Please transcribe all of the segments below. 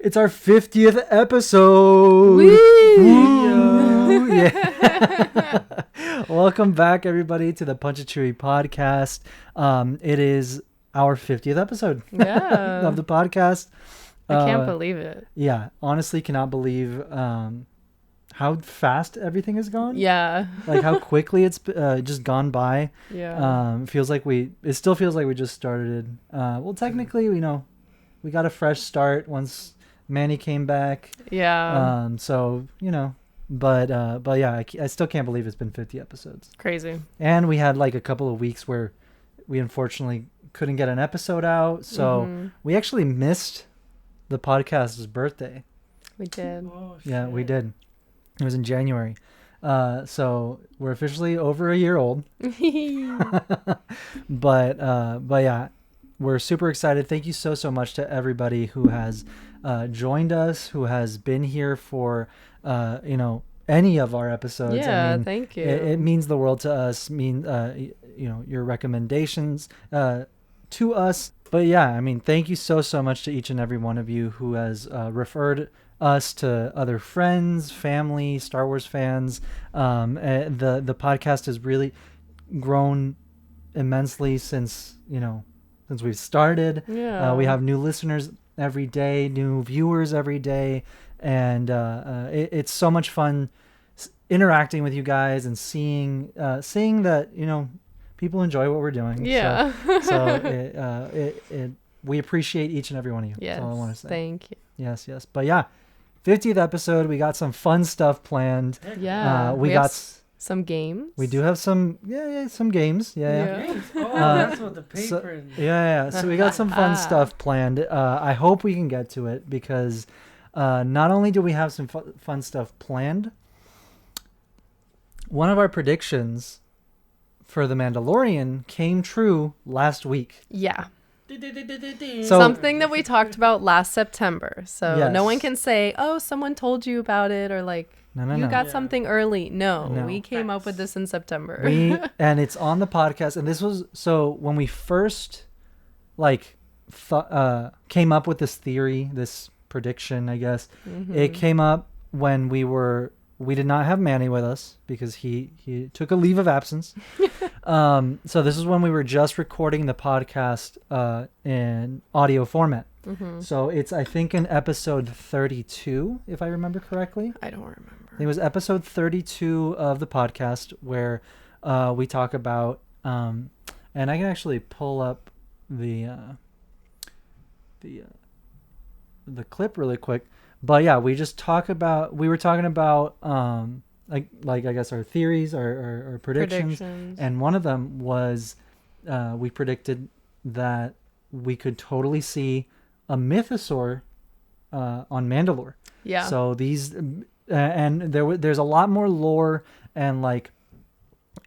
It's our 50th episode. Woo! Yeah. Welcome back, everybody, to the punchitchewiepodcast. It is our 50th episode of the podcast. I can't believe it. Yeah, honestly, cannot believe how fast everything has gone. Yeah. Like how quickly it's just gone by. Yeah. It still feels like we just started. Well, technically, we got a fresh start once Manny came back. Yeah. But yeah, I still can't believe it's been 50 episodes. Crazy. And we had like a couple of weeks where we unfortunately couldn't get an episode out. So we actually missed the podcast's birthday. We did. Oh, Yeah, we did. It was in January. So we're officially over a year old. But yeah, we're super excited. Thank you so much to everybody who has joined us, who has been here for any of our episodes. Yeah, I mean, thank you. It means the world to us. Your recommendations to us. But yeah, I mean, thank you so much to each and every one of you who has referred us to other friends, family, Star Wars fans. The podcast has really grown immensely since we've started. Yeah. We have new listeners every day, new viewers every day, and it's so much fun interacting with you guys and seeing that people enjoy what we're doing. Yeah. So we appreciate each and every one of you. Yes. That's all I want to say. Thank you. Yes. But yeah, 50th episode. We got some fun stuff planned. Yeah. We got some games. We do have some some games. Yeah. Games? Oh, that's what the paper. So we got some fun stuff planned. I hope we can get to it because not only do we have some fun stuff planned, one of our predictions for The Mandalorian came true last week. Yeah. So, something that we talked about last September. So yes. no one can say, oh, someone told you about it, or like you got something early. No, we came up with this in September. And it's on the podcast. And this was when we first came up with this theory, this prediction, I guess. It came up when we did not have Manny with us because he took a leave of absence. So this is when we were just recording the podcast in audio format. So it's, I think, in episode 32, if I remember correctly. I don't remember. It was episode 32 of the podcast where we talk about, and I can actually pull up the clip really quick. But yeah, we were talking about like I guess our theories, our predictions. And one of them was we predicted that we could totally see a mythosaur on Mandalore. Yeah. So these and there's a lot more lore and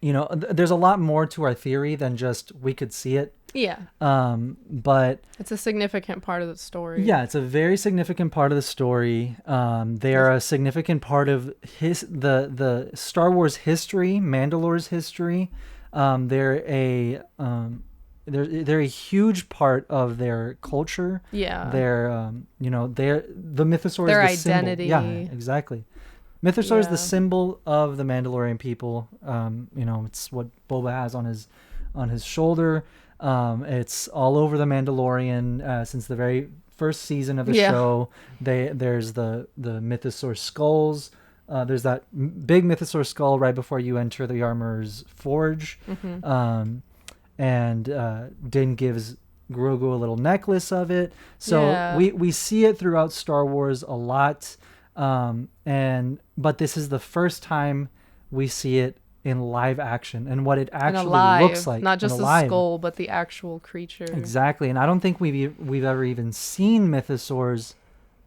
there's a lot more to our theory than just we could see it. Yeah. But it's a significant part of the story. Yeah, it's a very significant part of the story. They are a significant part of the Star Wars history, Mandalore's history. They're a huge part of their culture. Yeah. They're the mythosaur their is the identity. Symbol. Yeah, exactly. Mythosaur is the symbol of the Mandalorian people. It's what Boba has on his shoulder. It's all over the Mandalorian since the very first season of the show. There's the mythosaur skulls. There's that big mythosaur skull right before you enter the armorer's forge. And Din gives Grogu a little necklace of it. So we see it throughout Star Wars a lot. But this is the first time we see it in live action and what it actually looks like. Not just the skull, but the actual creature. Exactly. And I don't think we've ever even seen mythosaurs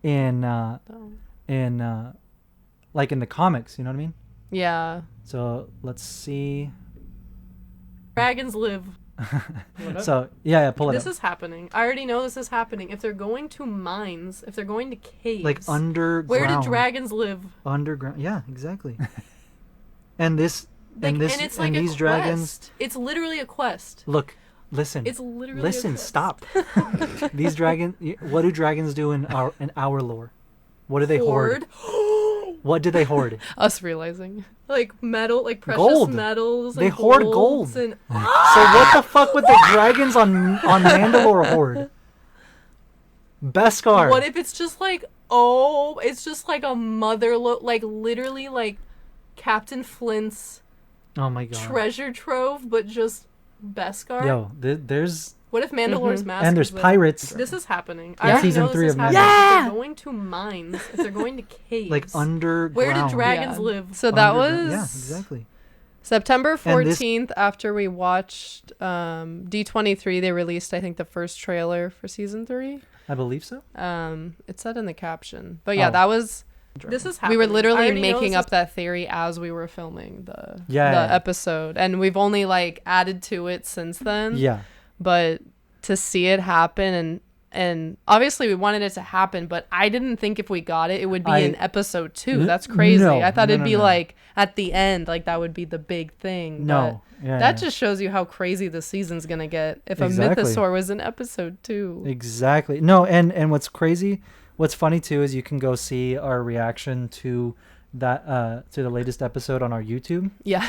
in the comics, you know what I mean? Yeah. So let's see. Dragons live. So pull it up. This is happening. I already know this is happening. If they're going to mines, if they're going to caves, like underground. Where do dragons live? Underground. Yeah, exactly. and this and it's like these a dragons. quest. It's literally a quest. Look, Listen. It's literally. Listen. Stop. These dragons. What do dragons do in our lore? What do they hoard? What do they hoard? Us realizing, like metal, like precious gold. metals. They and hoard gold. And, So what the fuck would the dragons on Mandalore hoard? Beskar. What if it's just like, oh, it's just like a mother, like literally like Captain Flint's oh my god treasure trove, but just Beskar? Yo, there's... What if Mandalore's mask? And there's pirates. This is happening. Yeah. I already Season know 3 this of is happening. Mandalore. If they're going to mines, if they're going to caves. Like underground. Where do dragons live? So that was... Yeah, exactly. September 14th, after we watched D23, they released, I think, the first trailer for season 3. I believe so. It said in the caption. But yeah, that was... This is happening. We were literally making up that theory as we were filming the episode. And we've only, like, added to it since then. Yeah. But to see it happen, and obviously we wanted it to happen, but I didn't think if we got it, it would be in episode 2. That's crazy. I thought it'd be like at the end, like that would be the big thing. No. That just shows you how crazy the season's going to get if a mythosaur was in episode 2. Exactly. No, and what's funny too is you can go see our reaction to that to the latest episode on our YouTube. Yeah.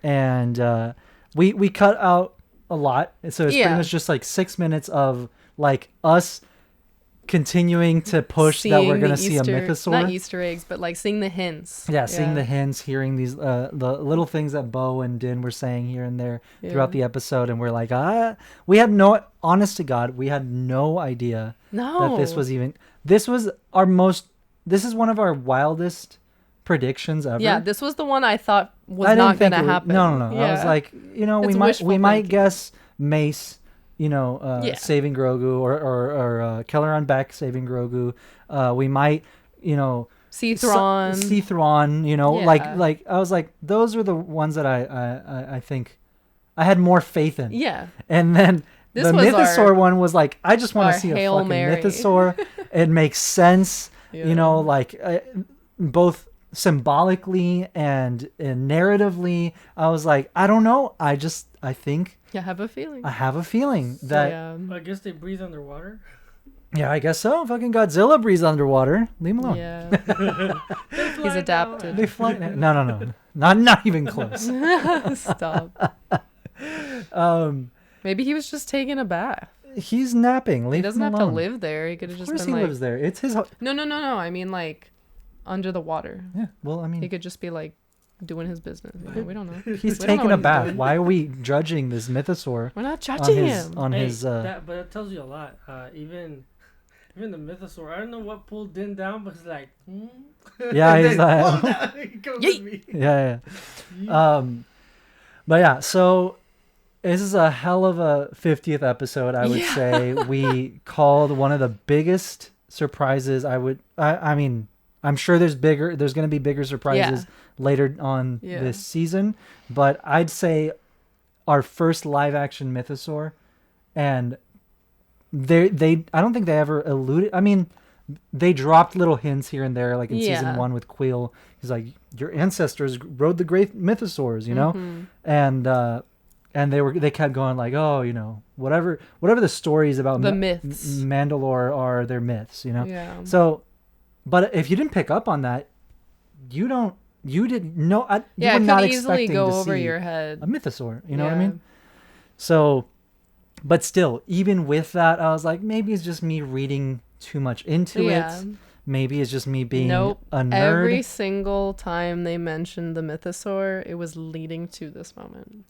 And we cut out a lot, so it's pretty much just like 6 minutes of like us continuing to push seeing that we're gonna see a mythosaur. Not Easter eggs, but like seeing the hints. Yeah, seeing the hints, hearing these the little things that Bo and Din were saying here and there throughout the episode, and we're like, honest to God, we had no idea that this was even. This is one of our wildest predictions ever. Yeah, this was the one I thought was not going to happen. No. Yeah. I was like, we might guess Mace, saving Grogu, or Kelleron Beck saving Grogu. We might, see Thrawn. Like I was like, those are the ones that I think I had more faith in. Yeah. And then the mythosaur one was like, I just want to see a fucking mythosaur. It makes sense, both symbolically and narratively. I was like, I don't know. I think. I have a feeling that. I guess they breathe underwater. Yeah, I guess so. Fucking Godzilla breathes underwater. Leave him alone. Yeah. He's adapted. They fly. No. Not even close. Stop. Maybe he was just taking a bath. He's napping. He doesn't have to live there. He could have just been he lives there. It's his. No. I mean, like, under the water. Yeah. Well, I mean, he could just be like doing his business. We don't know. He's taking a bath. Why are we judging this mythosaur? We're not judging him. But it tells you a lot. Even the mythosaur. I don't know what pulled Din down, but he's like, Yeah, he's like, he comes with me. Yeah. But yeah, so this is a hell of a 50th episode, I would say. We called one of the biggest surprises. I mean, I'm sure there's going to be bigger surprises later on this season, but I'd say our first live action mythosaur, and I don't think they ever alluded. I mean, they dropped little hints here and there, like in season 1 with Quill. He's like, your ancestors rode the great mythosaurs, and they kept going like, whatever the stories about the myths Mandalore are, their myths, Yeah. So, but if you didn't pick up on that, you didn't know. You were not easily expecting go to over see your head a mythosaur. You know what I mean? So, but still, even with that, I was like, maybe it's just me reading too much into it. Maybe it's just me being a nerd. Every single time they mentioned the mythosaur, it was leading to this moment,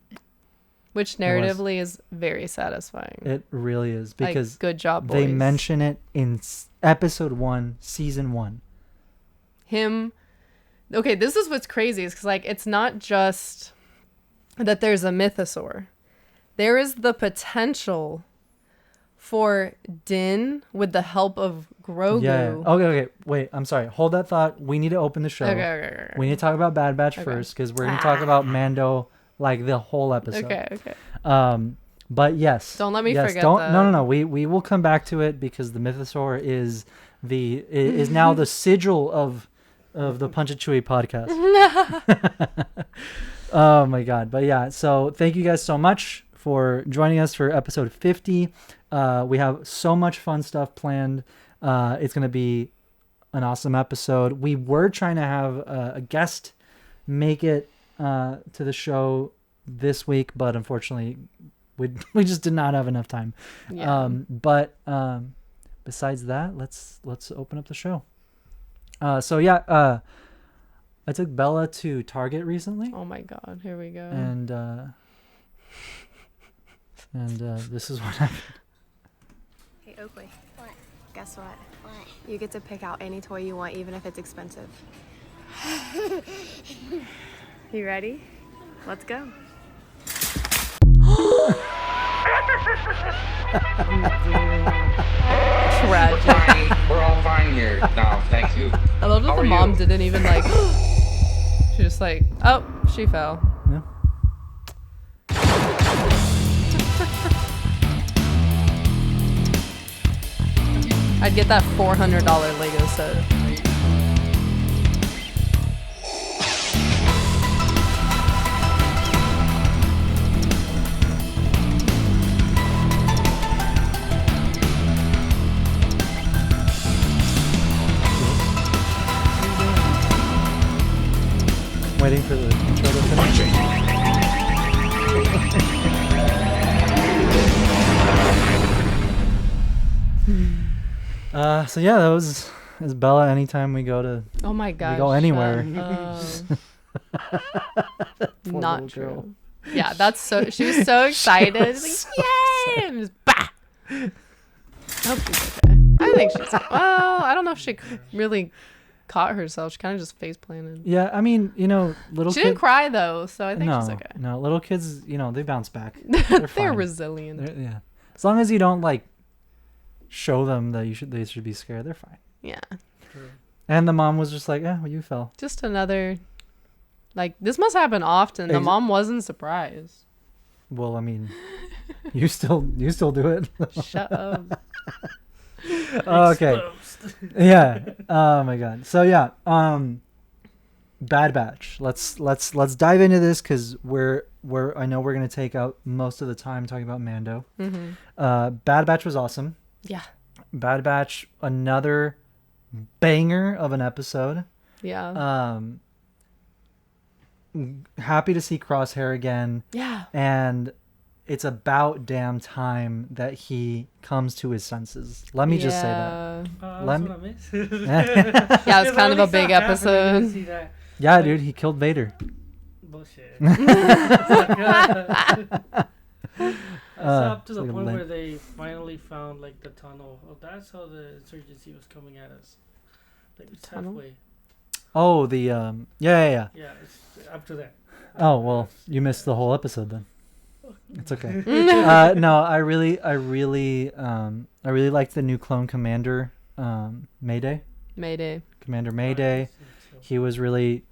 which narratively is very satisfying. It really is, because good job, boys. They mention it in episode 1, season 1. Okay, this is what's crazy, is because it's not just that there's a mythosaur. There is the potential for Din, with the help of Grogu. Yeah. Okay. Wait, I'm sorry. Hold that thought. We need to open the show. Okay. We need to talk about Bad Batch first, because we're going to talk about Mando like the whole episode. Okay. But yes. Don't let me forget that. No. We will come back to it, because the mythosaur is now the sigil of the Punch It Chewie podcast. Oh my God. But yeah, so thank you guys so much for joining us for episode 50. We have so much fun stuff planned. It's going to be an awesome episode. We were trying to have a guest make it to the show this week, but unfortunately we just did not have enough time. But besides that, let's open up the show. I took Bella to Target recently. Oh my God, here we go. And this is what happened. Hey Oakley. What? Guess what? What? You get to pick out any toy you want, even if it's expensive. You ready? Let's go. Tragic. We're all fine here now, thank you. I love that How the are mom you? didn't even like. She just like, oh, she fell. Yeah. I'd get that $400 Lego set. Waiting for the intro to finish. That was Bella. Anytime we go to, Oh my gosh. we go anywhere. Poor Not little true. girl. Yeah, that's so. She was so excited. Like, yay! And just bah. I hope she's okay. I think she's. Well, I don't know if she really caught herself. She kind of just face planted. Yeah, I mean, little She kids. didn't cry though, so I think she's okay. No, little kids, they bounce back. They're They're fine. resilient. Yeah, as long as you don't show them that they should be scared, they're fine. Yeah. True. And the mom was just like, "Yeah, well, you fell." Just another. Like, this must happen often. The mom wasn't surprised. Well, I mean, you still do it. Shut up. Okay. Yeah. Oh my God. So yeah. Bad Batch. Let's dive into this because I know we're gonna take out most of the time talking about Mando. Mm-hmm. Bad Batch was awesome. Yeah. Bad Batch, another banger of an episode. Yeah. Happy to see Crosshair again. Yeah. And it's about damn time that he comes to his senses. Let me just say that. That's what I missed. Yeah, it's kind of a big episode. Yeah, dude, he killed Vader. Bullshit. It's up to the like a point limp. where they finally found the tunnel. Oh, that's how the insurgency was coming at us. It's Tunnel? halfway. Oh, the yeah. Yeah, it's up to that. Oh well, you missed the whole episode then. It's okay. No, I really liked the new clone commander, Mayday. Commander Mayday. He was really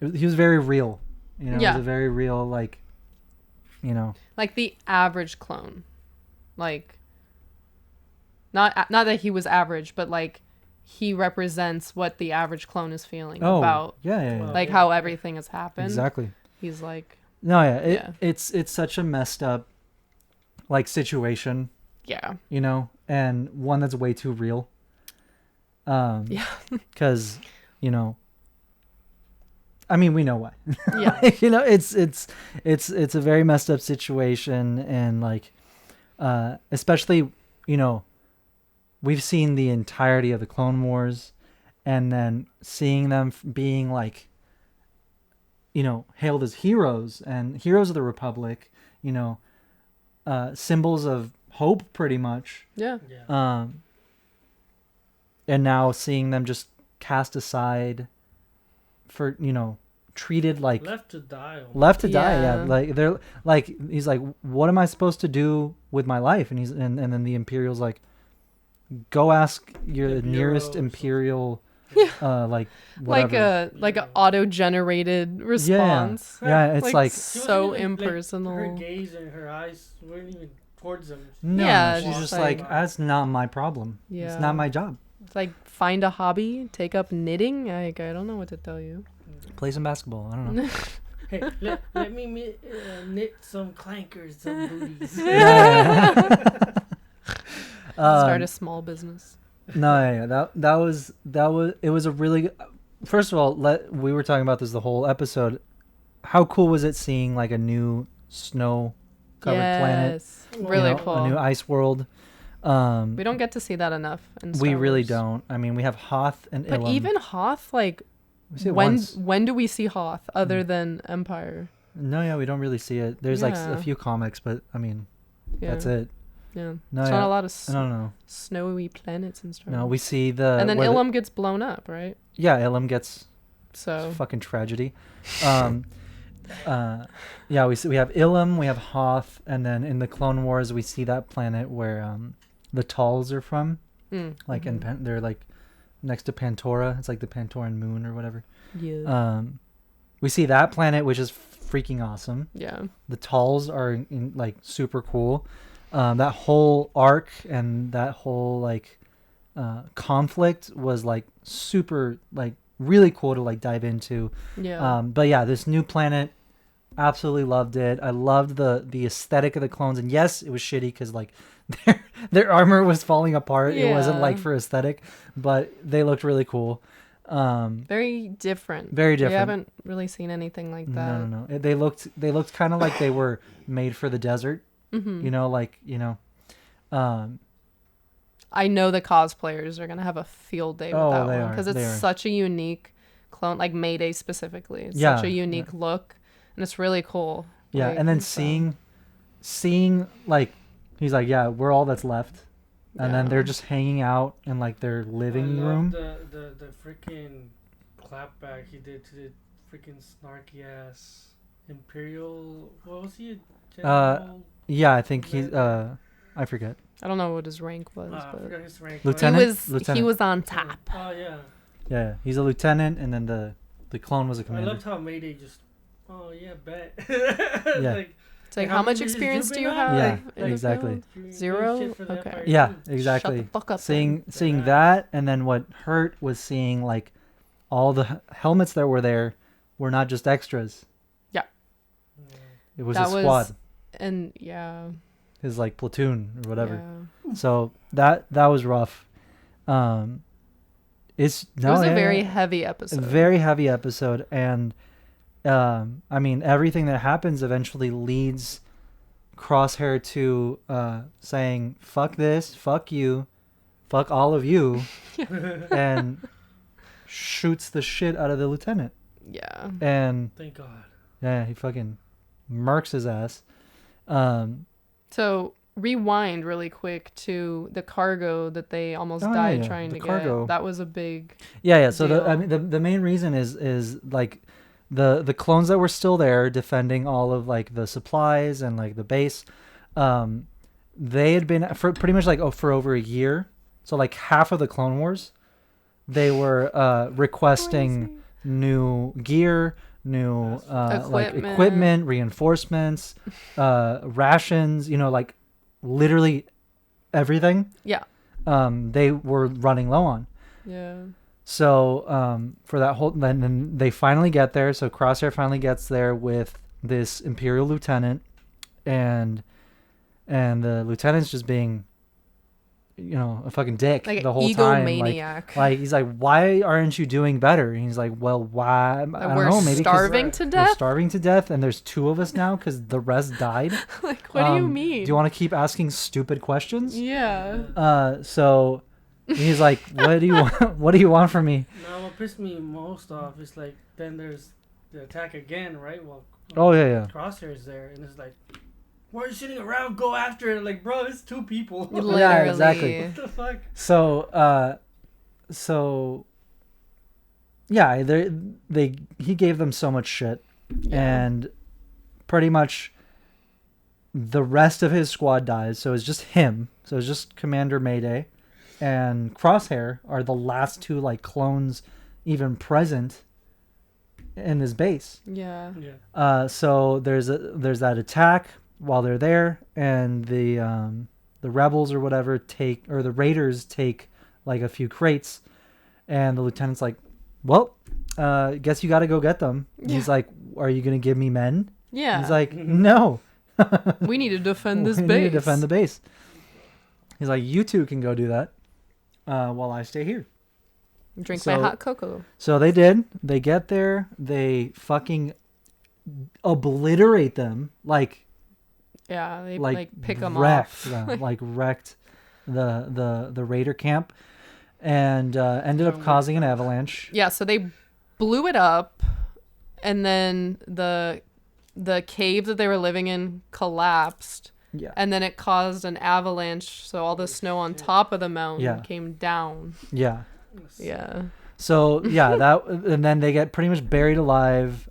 he was very real. He was a very real like the average clone. Like, not that he was average, but he represents what the average clone is feeling about. Yeah. Like how everything has happened. Exactly. He's like. No, yeah. It's such a messed up situation. Yeah. And one that's way too real. Yeah. Because, I mean, we know why. Yeah. It's a very messed up situation, and especially, we've seen the entirety of the Clone Wars, and then seeing them being hailed as heroes and heroes of the Republic, symbols of hope, pretty much. Yeah. And now seeing them just cast aside for, treated left to die. Yeah. They're he's like, what am I supposed to do with my life? And and then the Imperial's like, go ask your nearest Imperial. Whatever. Like a auto-generated response. Yeah, it's so impersonal. Her gaze and her eyes weren't even towards them. No, Yeah, she's just like- that's not my problem. Yeah. It's not my job. It's like, find a hobby, take up knitting. I don't know what to tell you. Play some basketball. I don't know. Hey, let me knit some clankers, some booties. Start a small business. No, that was it was a really first of all, we were talking about this the whole episode. How cool was it seeing like a new snow covered planet? Really cool. A new ice world. We don't get to see that enough in Star we really Wars. don't. I mean, we have Hoth and Ilum. But even Hoth, like when do we see Hoth other than Empire? No, yeah, we don't really see it. There's like a few comics, but I mean, that's it. Yeah, no, it's not a lot of no. snowy planets in Star Wars. No, we see the and then Ilum gets blown up, right? Yeah, Ilum gets so fucking tragedy. Yeah, we have Ilum, we have Hoth, and then in the Clone Wars we see that planet where the Talls are from, like they're like next to Pantora. It's like the Pantoran moon or whatever. Yeah. We see that planet, which is freaking awesome. Yeah. The Talls are like super cool. That whole arc and that whole like conflict was like super like really cool to like dive into. Yeah. But yeah, this new planet, absolutely loved it. I loved the aesthetic of the clones, and yes, it was shitty because like their armor was falling apart. Yeah. It wasn't like for aesthetic, but they looked really cool. Very different. Very different. We haven't really seen anything like that. No. They looked kind of like they were made for the desert. Mm-hmm. I know the cosplayers are gonna have a field day with that one because it's such a unique clone, like Mayday specifically. It's such a unique look, and it's really cool. Yeah, and then seeing like he's like, yeah, we're all that's left, and then they're just hanging out in like their living room. The freaking clapback he did to the freaking snarky ass Imperial. What was he? General? Yeah, I think he's. I forget. I don't know what his rank was. I forgot his rank. Lieutenant. He was on top. Oh yeah. Yeah, he's a lieutenant, and then the clone was a commander. I loved how Mayday just. Oh yeah, bet. Yeah. It's like, how much experience do you have? Yeah, exactly. 0? Okay. Yeah, exactly. Shut the fuck up. Seeing that, and then what hurt was seeing like all the helmets that were there were not just extras. Yeah. It was a squad. And yeah. His like platoon or whatever. Yeah. So that was rough. It was a very heavy episode. A very heavy episode, and I mean, everything that happens eventually leads Crosshair to saying, fuck this, fuck you, fuck all of you, and shoots the shit out of the lieutenant. Yeah. And thank God. Yeah, he fucking murks his ass. So rewind really quick to the cargo that they almost died trying to get. That was a big So the main reason is like the clones that were still there defending all of like the supplies and like the base, they had been for pretty much like for over a year. So like half of the Clone Wars, they were requesting new gear, new like equipment, reinforcements, rations, like literally everything. Yeah. They were running low on. Yeah. So for that whole then they finally get there. So Crosshair finally gets there with this Imperial lieutenant, and the lieutenant's just being a fucking dick like the whole time. Like he's like, why aren't you doing better? And he's like, well, why? I don't know. Maybe starving to death. We're starving to death, and there's 2 of us now because the rest died. Like, what do you mean? Do you want to keep asking stupid questions? Yeah. So he's like, what do you want? What do you want from me? No, what pissed me most off is like then there's the attack again, right? Well, Crosshair's there, and it's like, why are you sitting around? Go after it! Like, bro, it's 2 people. Literally. Yeah, exactly. What the fuck? So yeah, he gave them so much shit, and pretty much the rest of his squad dies. So it's just him. So it's just Commander Mayday and Crosshair are the last 2 like clones even present in his base. Yeah. So there's that attack while they're there, and the rebels or whatever the raiders take like a few crates, and the lieutenant's like, well, guess you got to go get them. Yeah. He's like, are you going to give me men? Yeah. He's like, no. We need to defend this base. We need to defend the base. He's like, you two can go do that while I stay here. Drink my hot cocoa. So they did. They get there. They fucking obliterate them. Like, yeah, they like pick them off. Them, like wrecked the raider camp and ended up causing an avalanche. Yeah, so they blew it up, and then the cave that they were living in collapsed. Yeah. And then it caused an avalanche, so all the snow on top of the mountain came down. Yeah. Yeah. So yeah, and then they get pretty much buried alive.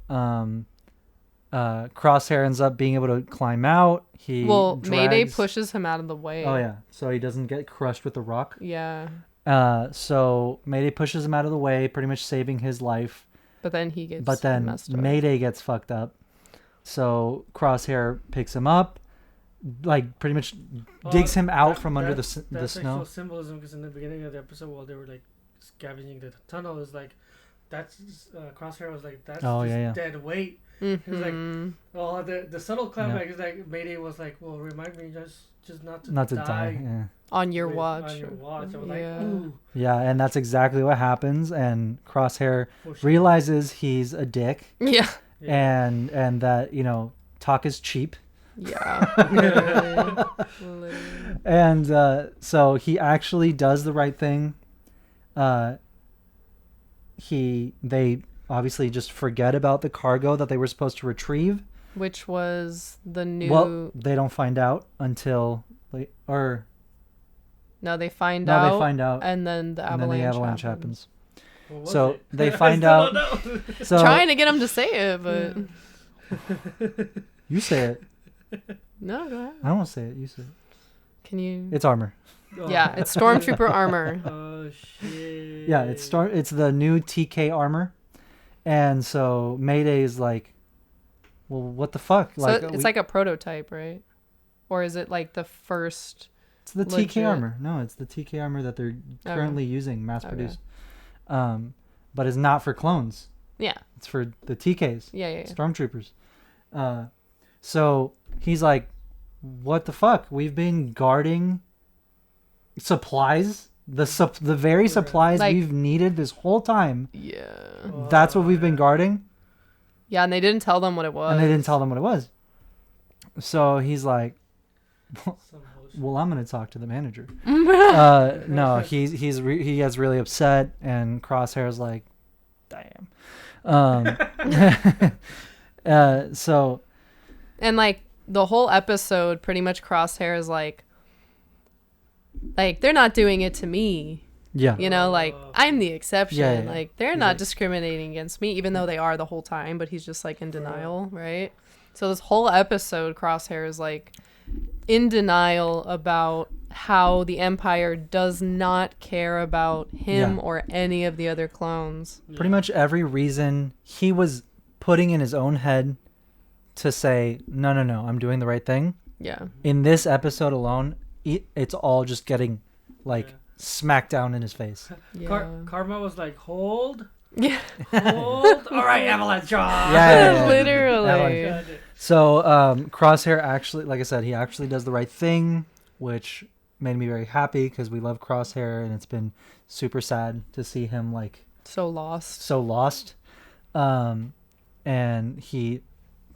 Crosshair ends up being able to climb out. Mayday pushes him out of the way. Oh yeah, so he doesn't get crushed with the rock. Yeah. So Mayday pushes him out of the way, pretty much saving his life. But then he gets. But then messed up. Mayday gets fucked up. So Crosshair picks him up, like pretty much digs him out from under the snow. That's actual symbolism, because in the beginning of the episode, while they were like scavenging the tunnel, is like that's Crosshair was like that's dead weight. Mm-hmm. It's like the subtle climax is like Mayday was like, well, remind me just not to die. Yeah. On your watch. On your watch. I was like, ooh. Yeah, and that's exactly what happens. And Crosshair realizes he's a dick. Yeah. And that, talk is cheap. Yeah. Literally. And so he actually does the right thing. They obviously just forget about the cargo that they were supposed to retrieve. Which was the new... Well, they don't find out until... No, they find out. And then the avalanche happens. So they find out... So, trying to get him to say it, but... You say it. No, go ahead. I won't say it. You say it. Can you... It's armor. Yeah, it's Stormtrooper armor. Oh, shit. Yeah, it's the new TK armor. And so Mayday is like, well, what the fuck? So it's like a prototype, right? Or is it like the first... It's the TK armor. No, it's the TK armor that they're currently using, mass-produced. But it's not for clones. Yeah. It's for the TKs. Yeah. Stormtroopers. So he's like, what the fuck? We've been guarding supplies, the very supplies we've needed this whole time. Yeah. That's what we've been guarding. Yeah, and they didn't tell them what it was. So he's like, well, I'm going to talk to the manager. No, he gets really upset, and Crosshair's like, damn. So. And like the whole episode, pretty much Crosshair is like they're not doing it to me. Yeah. I'm the exception. Yeah. Like they're not discriminating against me, even though they are the whole time, but he's just like in denial, right? So this whole episode, Crosshair is like in denial about how the Empire does not care about him or any of the other clones. Pretty much every reason he was putting in his own head to say, no, I'm doing the right thing. Yeah. In this episode alone, it's all just getting smacked down in his face. Yeah. Karma was like, hold. Yeah. Hold. All right, avalanche. Yeah. Literally. Avalanche. So Crosshair actually, like I said, he actually does the right thing, which made me very happy because we love Crosshair, and it's been super sad to see him like so lost. And he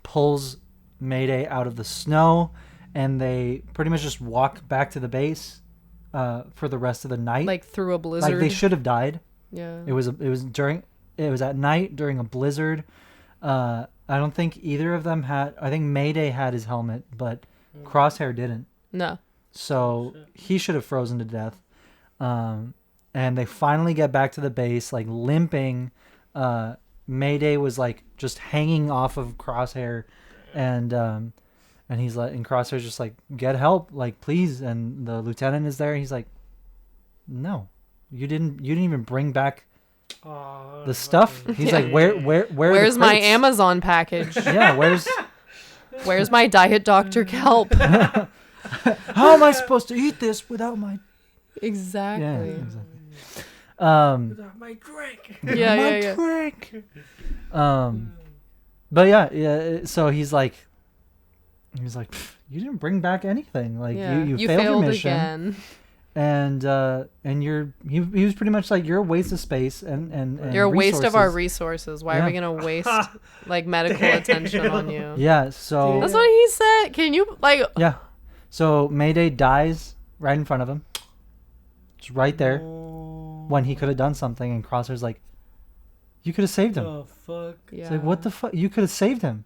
pulls Mayday out of the snow, and they pretty much just walk back to the base for the rest of the night, like through a blizzard. Like they should have died. Yeah. It was at night during a blizzard. I don't think either of them had. I think Mayday had his helmet, but Crosshair didn't. No. So he should have frozen to death. And they finally get back to the base, like limping. Mayday was like just hanging off of Crosshair, and he's like, and Crosshair's just like, get help, like please. And the lieutenant is there. He's like, no, you didn't even bring back the stuff. He's like, where's my Amazon package? Yeah, where's my Diet Dr. Kelp? How am I supposed to eat this without my... Exactly. Yeah, exactly. My drink. Yeah. Drink. But yeah. So he's like, you didn't bring back anything. Like you failed your mission. Again. And he was pretty much like, you're a waste of space and you're a waste of our resources. Why are we gonna waste like medical attention on you? Yeah, so that's what he said. Can you like? Yeah, so Mayday dies right in front of him. It's right there when he could have done something, and Crosshair's like, you could have saved him. Oh fuck! Yeah. It's like, what the fuck? You could have saved him.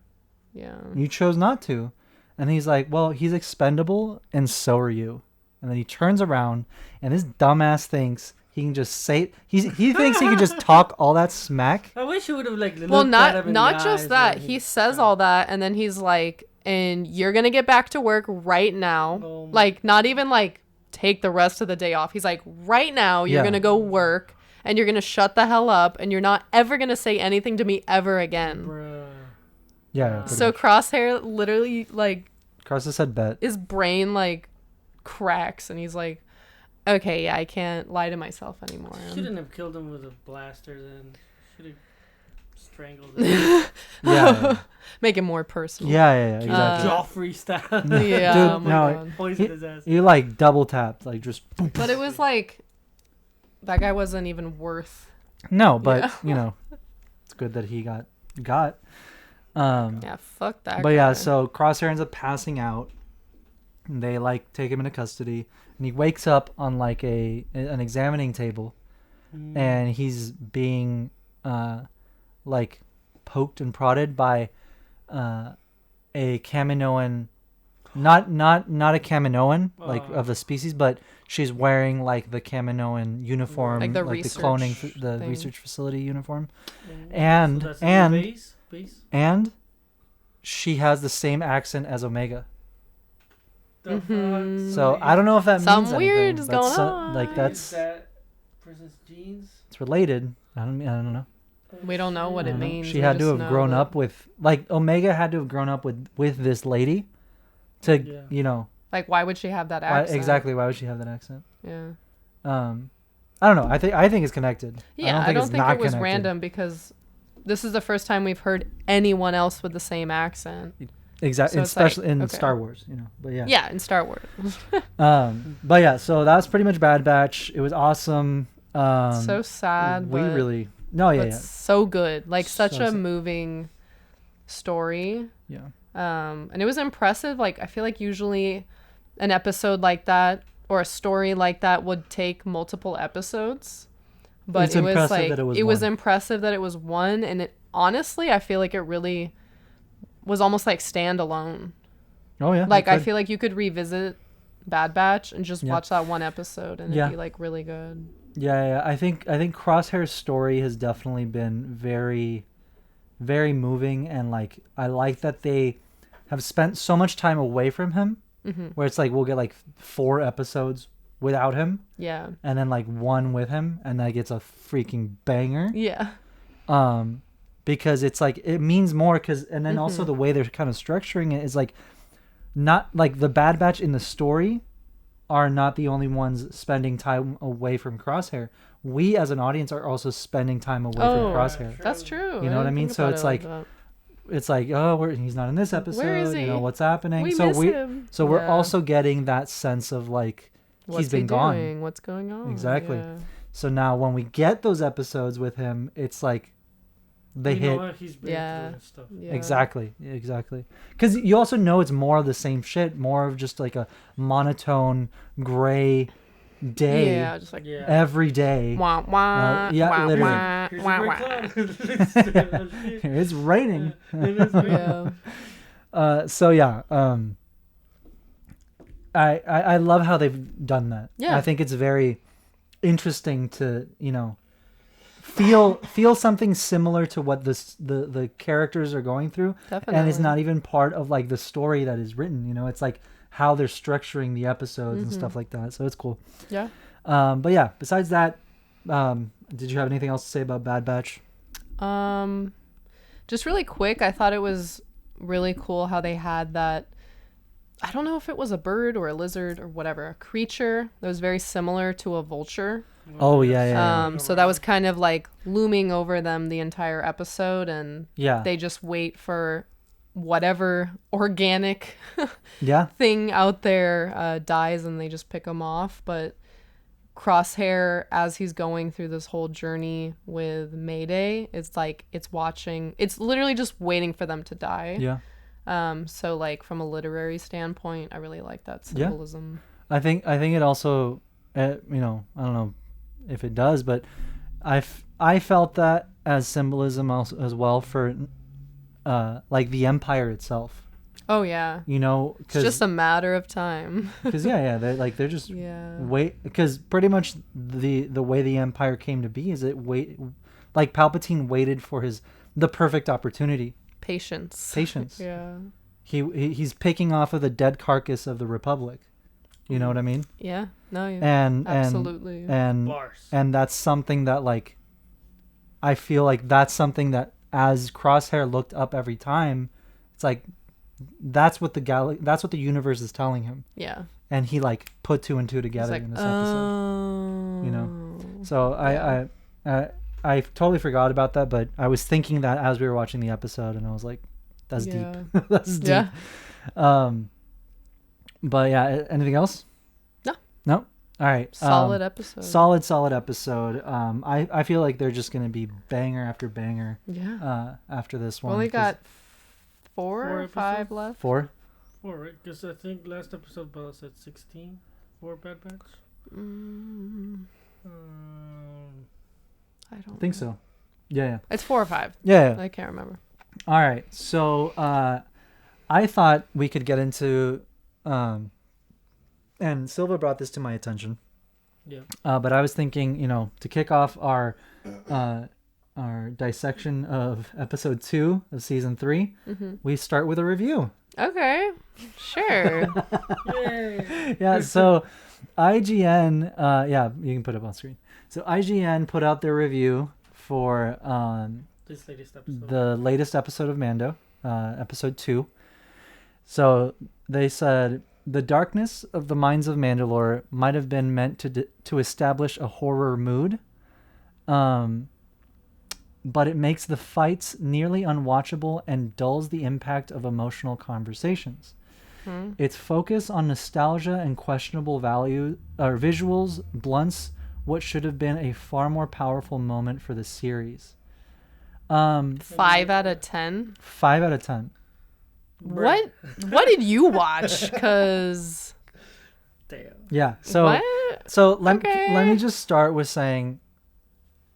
Yeah. You chose not to, and he's like, well, he's expendable, and so are you. And then he turns around, and this dumbass thinks he can just say he thinks he can just talk all that smack. I wish he would have like. Well, not just that. He says all that, and then he's like, "And you're gonna get back to work right now. Like, not even like take the rest of the day off. He's like, right now you're gonna go work, and you're gonna shut the hell up, and you're not ever gonna say anything to me ever again." Bruh. Yeah. So much. Crosshair literally like. Crosshair said bet. His brain like cracks, and he's like, okay, yeah, I can't lie to myself anymore. Shouldn't have killed him with a blaster then. Should have strangled him. Yeah. Make it more personal. Yeah, exactly. Joffrey style. Yeah. Dude, oh my God. Poisoned his ass. You like double tapped, like just. But it was like that guy wasn't even worth. No, but you know, it's good that he got. Yeah, fuck that. But guy. yeah, so Crosshair ends up passing out. And they like take him into custody, and he wakes up on like an examining table, and he's being like poked and prodded by a Kaminoan, not a Kaminoan like of the species, but she's wearing like the Kaminoan uniform, like the cloning, the thing. research facility uniform, So and she has the same accent as Omega. So I don't know if that means something weird anything, is going on. Like Is that person's genes? it's related. I don't know. We don't know what it means. She had to have grown up with Omega had to have grown up with this lady to you know. Like, why would she have that accent? Exactly. Why would she have that accent? Yeah. I don't know. I think it's connected. Yeah, I don't think it was random because this is the first time we've heard anyone else with the same accent. Exactly, so especially in Star Wars, you know. But yeah. Yeah, in Star Wars. But yeah, so that was pretty much Bad Batch. It was awesome. So sad. So good. Like such a sad. moving story. Yeah. And it was impressive. Like I feel like usually an episode like that or a story like that would take multiple episodes. But it was like it was impressive that it was one, and it honestly I feel like it really was almost like standalone. Oh yeah. Like I feel like you could revisit Bad Batch and just watch that one episode and it'd be like really good. Yeah. I think Crosshair's story has definitely been very, very moving, and like I like that they have spent so much time away from him, where it's like we'll get like 4 episodes without him. Yeah. And then like 1 with him, and like it's a freaking banger. Yeah. Because it's like it means more, and then also the way they're kind of structuring it is like not like the Bad Batch in the story are not the only ones spending time away from Crosshair. We as an audience are also spending time away from Crosshair. That's true. You know what I mean? So it's like he's not in this episode. Where is he? You know what's happening? We miss him. So we're also getting that sense of like he's been gone. What's going on? Exactly. Yeah. So now when we get those episodes with him, it's like they hit. Know what he's been through and stuff. Yeah. Exactly. Because you also know it's more of the same shit, more of just like a monotone gray day. Yeah, just like every day. Wah, wah, wah, literally. wah, Here's wah, a wah. great It's raining. Yeah. So yeah. I love how they've done that. Yeah. I think it's very interesting to, you know, feel something similar to what the characters are going through. Definitely. And it's not even part of like the story that is written, you know, it's like how they're structuring the episodes and stuff like that. So it's cool. Yeah. But yeah, besides that, did you have anything else to say about Bad Batch? Just really quick, I thought it was really cool how they had that I don't know if it was a bird or a lizard or whatever, a creature that was very similar to a vulture. Oh yeah. So that was kind of like looming over them the entire episode, and they just wait for whatever organic thing out there dies, and they just pick them off. But Crosshair, as he's going through this whole journey with Mayday, it's like it's literally just waiting for them to die. So like from a literary standpoint, I really like that symbolism. I think it also I don't know if it does, but I felt that as symbolism also, as well, for like the Empire itself. Oh yeah. It's just a matter of time. Because they're just wait, because pretty much the way the Empire came to be is like Palpatine waited for the perfect opportunity. Patience. Yeah. He's picking off of the dead carcass of the Republic. You know what I mean? Yeah. No. Yeah. And absolutely. And that's something that like I feel like that's something that as Crosshair looked up every time, it's like that's what the universe is telling him. Yeah. And he like put 2 and 2 together in this episode. So I totally forgot about that, but I was thinking that as we were watching the episode, and I was like, that's deep. That's deep. Yeah. But yeah, anything else? No? All right. Solid episode. Solid episode. I feel like they're just going to be banger after banger. Yeah. After this one. We only got 4 or 5 left. 4? 4, right? Because I think last episode Bella said 16 for Bad Batch. I don't think so. Yeah. It's 4 or 5. Yeah. I can't remember. All right. So I thought we could get into and Silva brought this to my attention. Yeah. But I was thinking, to kick off our dissection of episode 2 of season 3, we start with a review. Okay. Sure. Yay. Yeah. So IGN, you can put it up on screen. So IGN put out their review for this latest episode. The latest episode of Mando, episode 2. So they said, the darkness of the mines of Mandalore might have been meant to establish a horror mood, but it makes the fights nearly unwatchable and dulls the impact of emotional conversations. Its focus on nostalgia and questionable value or visuals blunts what should have been a far more powerful moment for the series. 5 out of 10. 5 out of 10. What did you watch? Because damn. Yeah. So let me just start with saying,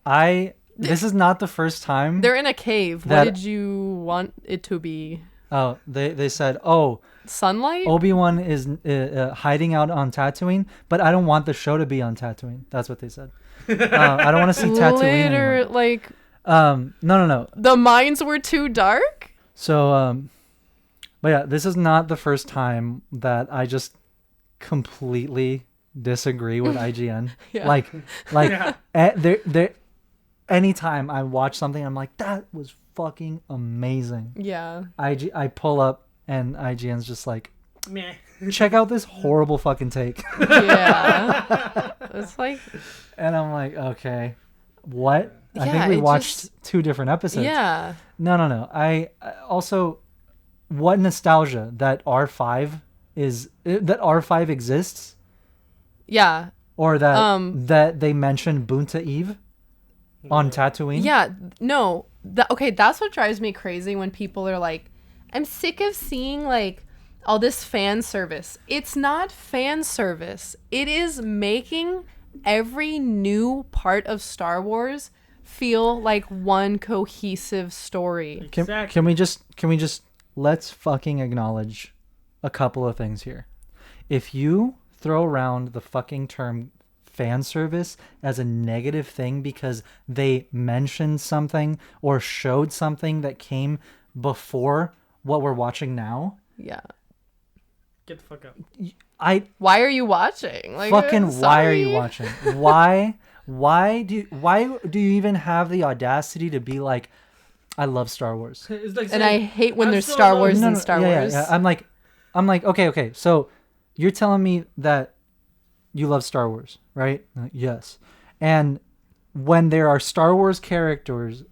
this is not the first time they're in a cave. What did you want it to be? Oh, they said, sunlight. Obi-Wan is hiding out on Tatooine, but I don't want the show to be on Tatooine. That's what they said. I don't want to see Tatooine anymore. Like no. The mines were too dark. So but yeah, this is not the first time that I just completely disagree with IGN. Anytime I watch something, I'm like, that was fucking amazing. Yeah. I pull up and IGN's just like, meh. Check out this horrible fucking take. Yeah. It's like, and I'm like, okay, what? I think we watched 2 different episodes. Yeah. No. I also, what nostalgia that R5 exists. Yeah. Or that they mentioned Bunta Eve on Tatooine. Yeah. No. That's what drives me crazy when people are like, I'm sick of seeing like all this fan service. It's not fan service. It is making every new part of Star Wars feel like one cohesive story. Exactly. Can we just let's fucking acknowledge a couple of things here. If you throw around the fucking term fan service as a negative thing because they mentioned something or showed something that came before what we're watching now. Yeah. Get the fuck out. Why are you watching? Like, why are you watching? Why do you even have the audacity to be like, I love Star Wars? It's like and I hate when there's Star Wars and Star Wars. Yeah. I'm like, I'm like, okay. So you're telling me that you love Star Wars, right? Yes. And when there are Star Wars characters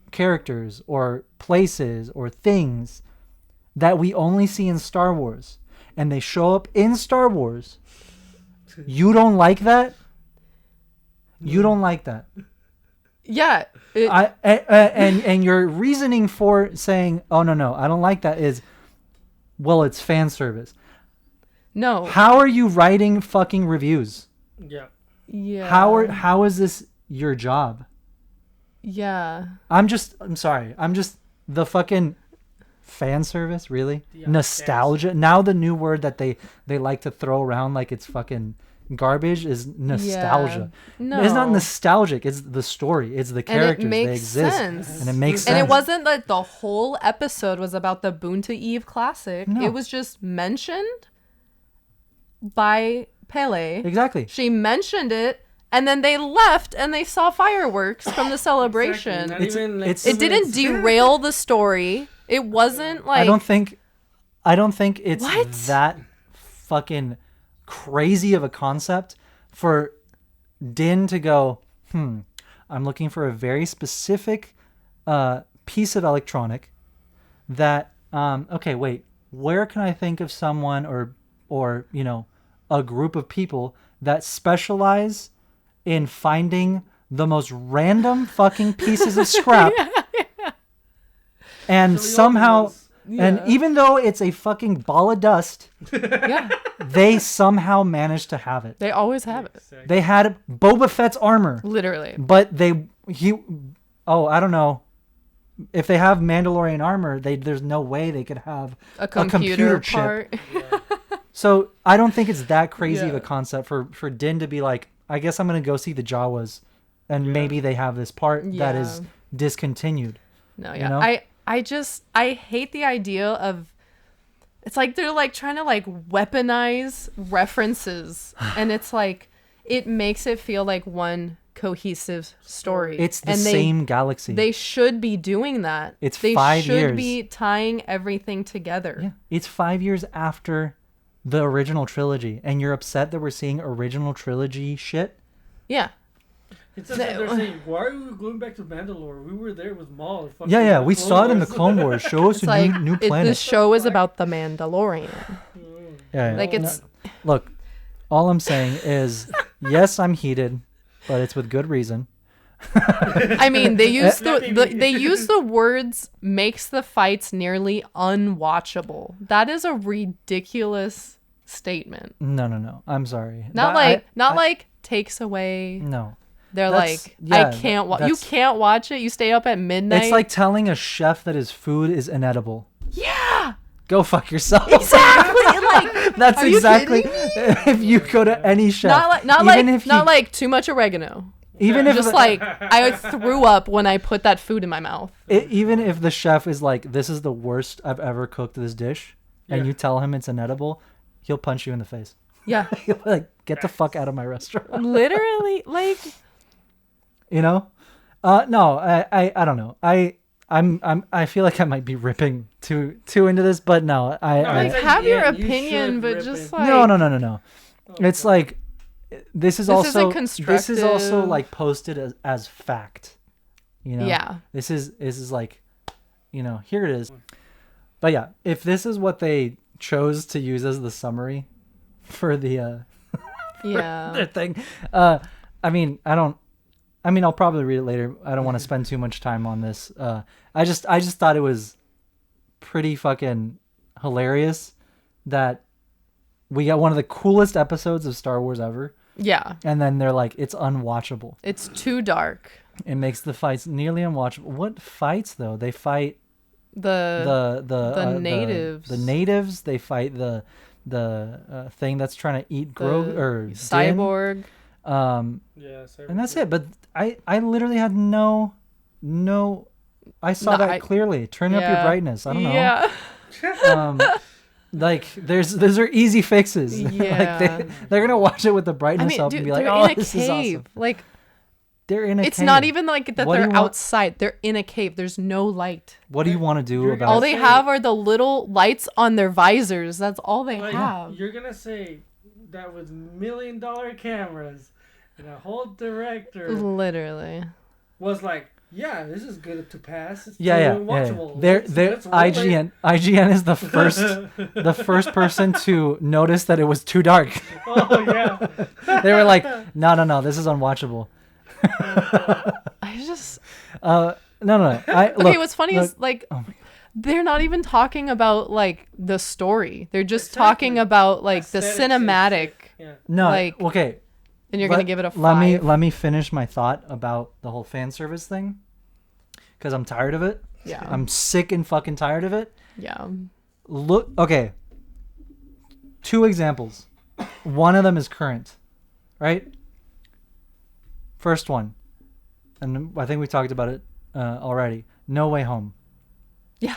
or places or things that we only see in Star Wars and they show up in Star Wars, you don't like that? You don't like that. Yeah. And your reasoning for saying, oh, no, I don't like that is, well, it's fan service. No. How are you writing fucking reviews? Yeah. Yeah. How is this your job? Yeah. I'm sorry. I'm just the fucking fan service, really? Nostalgia. Yes. Now the new word that they like to throw around like it's fucking garbage is nostalgia. Yeah. No. It's not nostalgic. It's the story. It's the characters. And it makes they exist. sense. And it makes sense. And it wasn't like the whole episode was about the Boonta Eve Classic. No. It was just mentioned by Pele. Exactly. She mentioned it, and then they left and they saw fireworks from the celebration. Exactly. It didn't derail the story. It wasn't like... I don't think it's that fucking crazy of a concept for Din to go, I'm looking for a very specific piece of electronic that, okay, wait, where can I think of someone or you know, a group of people that specialize in finding the most random fucking pieces of scrap and somehow and even though it's a fucking ball of dust, they somehow managed to have it. They always have it. They had Boba Fett's armor. Literally. But I don't know. If they have Mandalorian armor, there's no way they could have a computer chip. Yeah. So I don't think it's that crazy of a concept for Din to be like, I guess I'm going to go see the Jawas and maybe they have this part that is discontinued. No, yeah. You know? I hate the idea of, it's like they're like trying to like weaponize references and it's like, it makes it feel like one cohesive story. It's the same galaxy. They should be doing that. It's 5 years. They should be tying everything together. Yeah. It's 5 years after the original trilogy and you're upset that we're seeing original trilogy shit? Yeah. It's just like they're saying, why are we going back to Mandalore? We were there with Maul. Yeah, we saw it in the Clone Wars. Show us a new planet. This show is about the Mandalorian. Yeah. Like it's... Look, all I'm saying is, yes, I'm heated, but it's with good reason. I mean, they use the words makes the fights nearly unwatchable. That is a ridiculous statement. No. I'm sorry. Not like takes away. No. They're like, I can't watch. You can't watch it. You stay up at midnight. It's like telling a chef that his food is inedible. Yeah. Go fuck yourself. Exactly. Like that's exactly if you go to any chef. Not like too much oregano. Even if just like I threw up when I put that food in my mouth. Even if the chef is like, this is the worst I've ever cooked this dish, and you tell him it's inedible, he'll punch you in the face. Yeah. He'll like, get the fuck out of my restaurant. Literally, like. You know, no, I don't know. I feel like I might be ripping too into this, but no, I have your opinion, but just like no. Oh, it's like this is also like posted as fact. You know, yeah. This is like, you know, here it is. But yeah, if this is what they chose to use as the summary for the their thing, I mean, I'll probably read it later. I don't want to spend too much time on this. I just thought it was pretty fucking hilarious that we got one of the coolest episodes of Star Wars ever. Yeah. And then they're like, it's unwatchable. It's too dark. It makes the fights nearly unwatchable. What fights though? They fight the natives. The natives. They fight the thing that's trying to eat Grogu or cyborg. And that's it. But I literally had no. I saw that clearly. Turn up your brightness. I don't know. Yeah. Like those are easy fixes. Yeah. Like they're gonna watch it with the brightness up and be like, "Oh, this is awesome." Like They're in a It's cave. not even like that they're outside. They're in a cave. There's no light. What do you want to do about it? All they have are the little lights on their visors. That's all they have. You're going to say that with $1 million cameras and a whole director literally was like, yeah, this is good to pass. It's watchable. They're IGN is the first person to notice that it was too dark. Oh yeah. They were like, no, this is unwatchable. I just no. Okay, what's funny is like they're not even talking about like the story. They're just talking about like the cinematic. Yeah. No, like, okay. And you're gonna give it a 5. Let me finish my thought about the whole fan service thing, because I'm tired of it. Yeah. I'm sick and fucking tired of it. Yeah. Look, okay. 2 examples. One of them is current, right? First one, and I think we talked about it already. No Way Home. Yeah.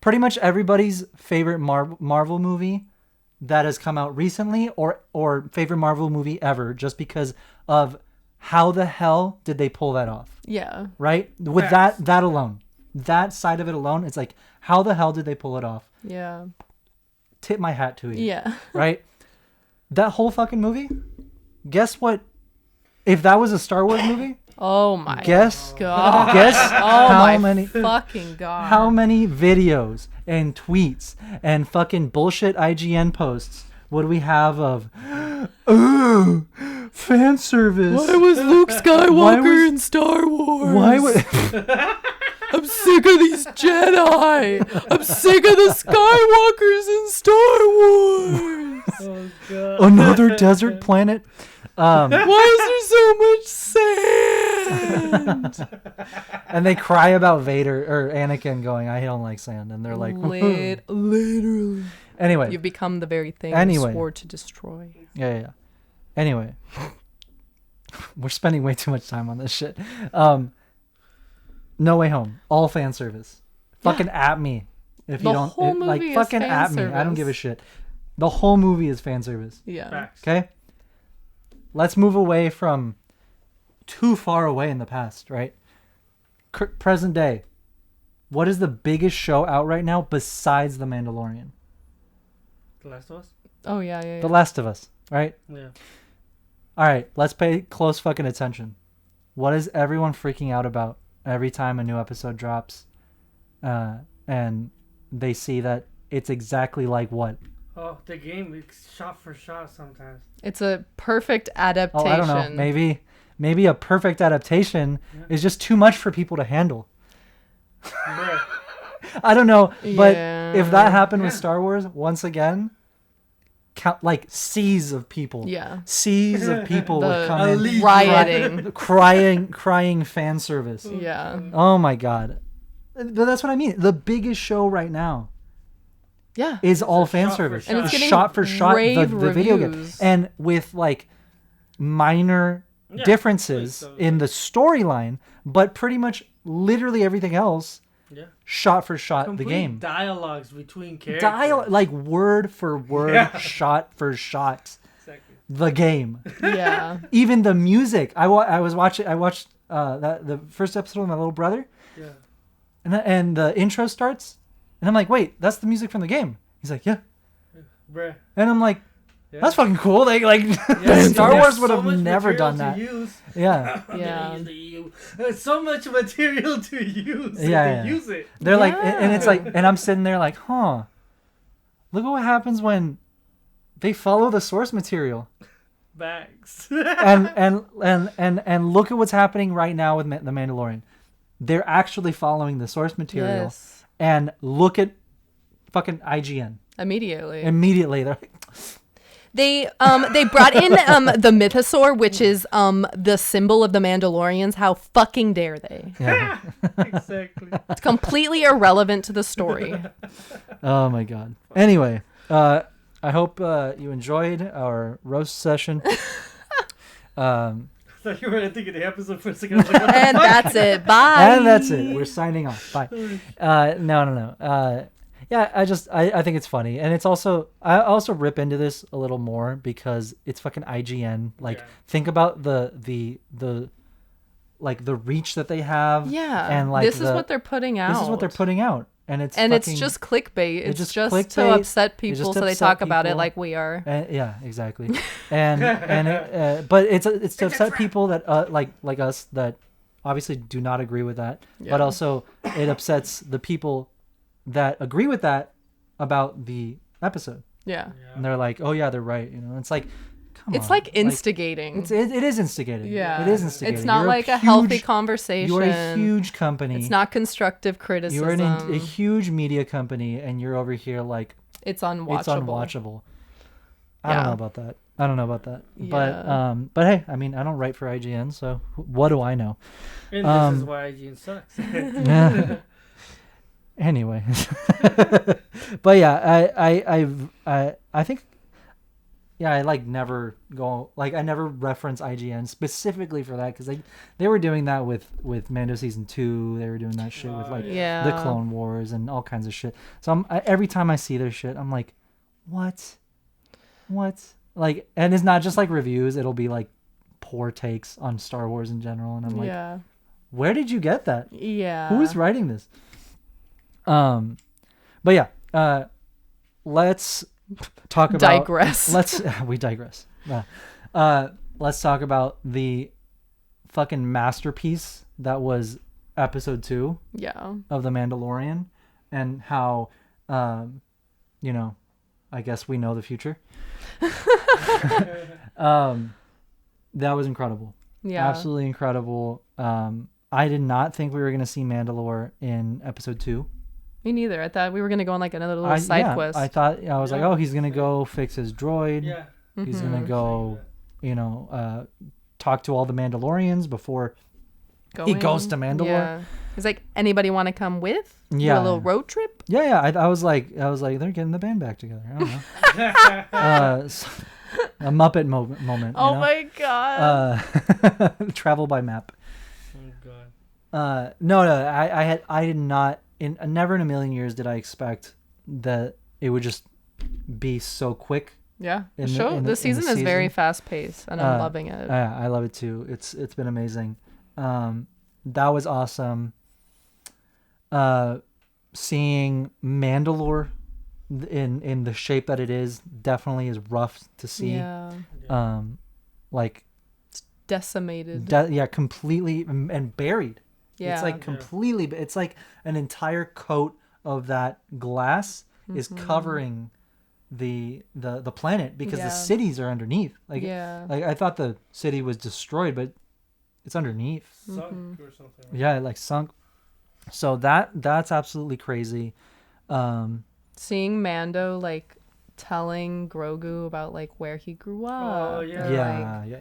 Pretty much everybody's favorite Marvel movie that has come out recently, or favorite Marvel movie ever, just because of how the hell did they pull that off? Yeah. Right? With that alone. That side of it alone, it's like, how the hell did they pull it off? Yeah. Tip my hat to you. Yeah. Right? That whole fucking movie, guess what? If that was a Star Wars movie, oh my god. Guess fucking god. How many videos and tweets and fucking bullshit IGN posts would we have of fan service? Why was Luke Skywalker in Star Wars? Why would I'm sick of these Jedi. I'm sick of the Skywalkers in Star Wars. Oh god. Another desert planet. Why is there so much sand? And they cry about Vader or Anakin going, I don't like sand. And they're like, literally. Anyway. You've become the very thing you swore to destroy. Yeah. Anyway. We're spending way too much time on this shit. No Way Home. All fan service. Fucking at me. If you don't. Whole movie fucking is fan at me. service. I don't give a shit. The whole movie is fan service. Yeah. Facts. Okay? Let's move away from too far away in the past, right? Present day. What is the biggest show out right now besides The Mandalorian? The Last of Us? Oh, yeah. The Last of Us, right? Yeah. All right, let's pay close fucking attention. What is everyone freaking out about every time a new episode drops? And they see that it's exactly like what? Oh, the game, it's shot for shot sometimes. It's a perfect adaptation. Oh, I don't know. Maybe a perfect adaptation is just too much for people to handle. I don't know, but if that happened with Star Wars, once again, like seas of people. Yeah. Seas of people would come in rioting. crying fan service. Yeah. Oh my god. But that's what I mean. The biggest show right now. Yeah. Is all fan service. And it's getting shot for shot the video game. And with like minor differences in the storyline, but pretty much literally everything else shot for shot complete the game. Dialogues between characters. Like word for word, shot for shot. Exactly. The game. Yeah. Even the music. I watched the first episode with my little brother. Yeah. And the intro starts, and I'm like, wait, that's the music from the game. He's like, yeah. Bruh. And I'm like, that's fucking cool. Like Star Wars would have never done that. Yeah. There's so much material to use. Yeah. Use it. They're like, and it's like, and I'm sitting there like, huh. Look at what happens when they follow the source material. Bags. and look at what's happening right now with The Mandalorian. They're actually following the source material. Yes. And look at fucking IGN. Immediately. They're like, they brought in the mythosaur, which is the symbol of the Mandalorians. How fucking dare they? Yeah. Exactly. It's completely irrelevant to the story. Oh my god. Anyway, I hope you enjoyed our roast session. I thought you were thinking the episode for a second. And that's it. Bye. And that's it. We're signing off. Bye. No. Yeah, I think it's funny, and it's also I also rip into this a little more because it's fucking IGN. Like, think about the like the reach that they have. Yeah, and like this is what they're putting out. This is what they're putting out, and it's just clickbait. It's just clickbait, to upset people, so they talk about it like we are. Yeah, exactly. But it's to upset people that like us that obviously do not agree with that, but also it upsets the people that agree with that about the episode. Yeah. And they're like, oh yeah, they're right. You know, it's like, come on. It's like instigating. It is instigating. Yeah. It is instigating. It's not like a healthy conversation. You're a huge company. It's not constructive criticism. You're a huge media company, and you're over here like, it's unwatchable. It's unwatchable. I don't know about that. Yeah. But hey, I mean, I don't write for IGN, so what do I know? And this is why IGN sucks. Yeah. Anyway, but yeah, I think, yeah, I like never go, like I never reference IGN specifically for that, because they were doing that with Mando season 2. They were doing that shit with like the Clone Wars and all kinds of shit. So every time I see their shit, I'm like, what? Like, and it's not just like reviews; it'll be like poor takes on Star Wars in general, and I'm like, where did you get that? Yeah, who is writing this? But yeah, let's talk about digress. We digress. Let's talk about the fucking masterpiece that was episode 2 of The Mandalorian, and how you know, I guess we know the future. That was incredible. Yeah, absolutely incredible. I did not think we were going to see Mandalore in episode 2. Me neither. I thought we were going to go on like another little side quest. I was like, oh, he's going to go fix his droid. Yeah. He's going to go, you know, talk to all the Mandalorians before he goes to Mandalore. Yeah. He's like, anybody want to come with? Yeah. Do a little road trip? Yeah. I was like, they're getting the band back together. I don't know. A Muppet moment. Oh my God. Travel by map. Oh God. No. I did not. Never in a million years did I expect that it would just be so quick. Yeah, the season is very fast paced, and I'm loving it. Yeah, I love it too. It's been amazing. That was awesome. Seeing Mandalore in the shape that it is definitely is rough to see. Yeah. Like it's decimated. Completely and buried. Yeah. It's like completely. It's like an entire coat of that glass is covering the planet, because the cities are underneath. Like I thought the city was destroyed, but it's underneath. Sunk or something. Right? Yeah, like sunk. So that's absolutely crazy. Seeing Mando like telling Grogu about like where he grew up. Oh yeah. Yeah.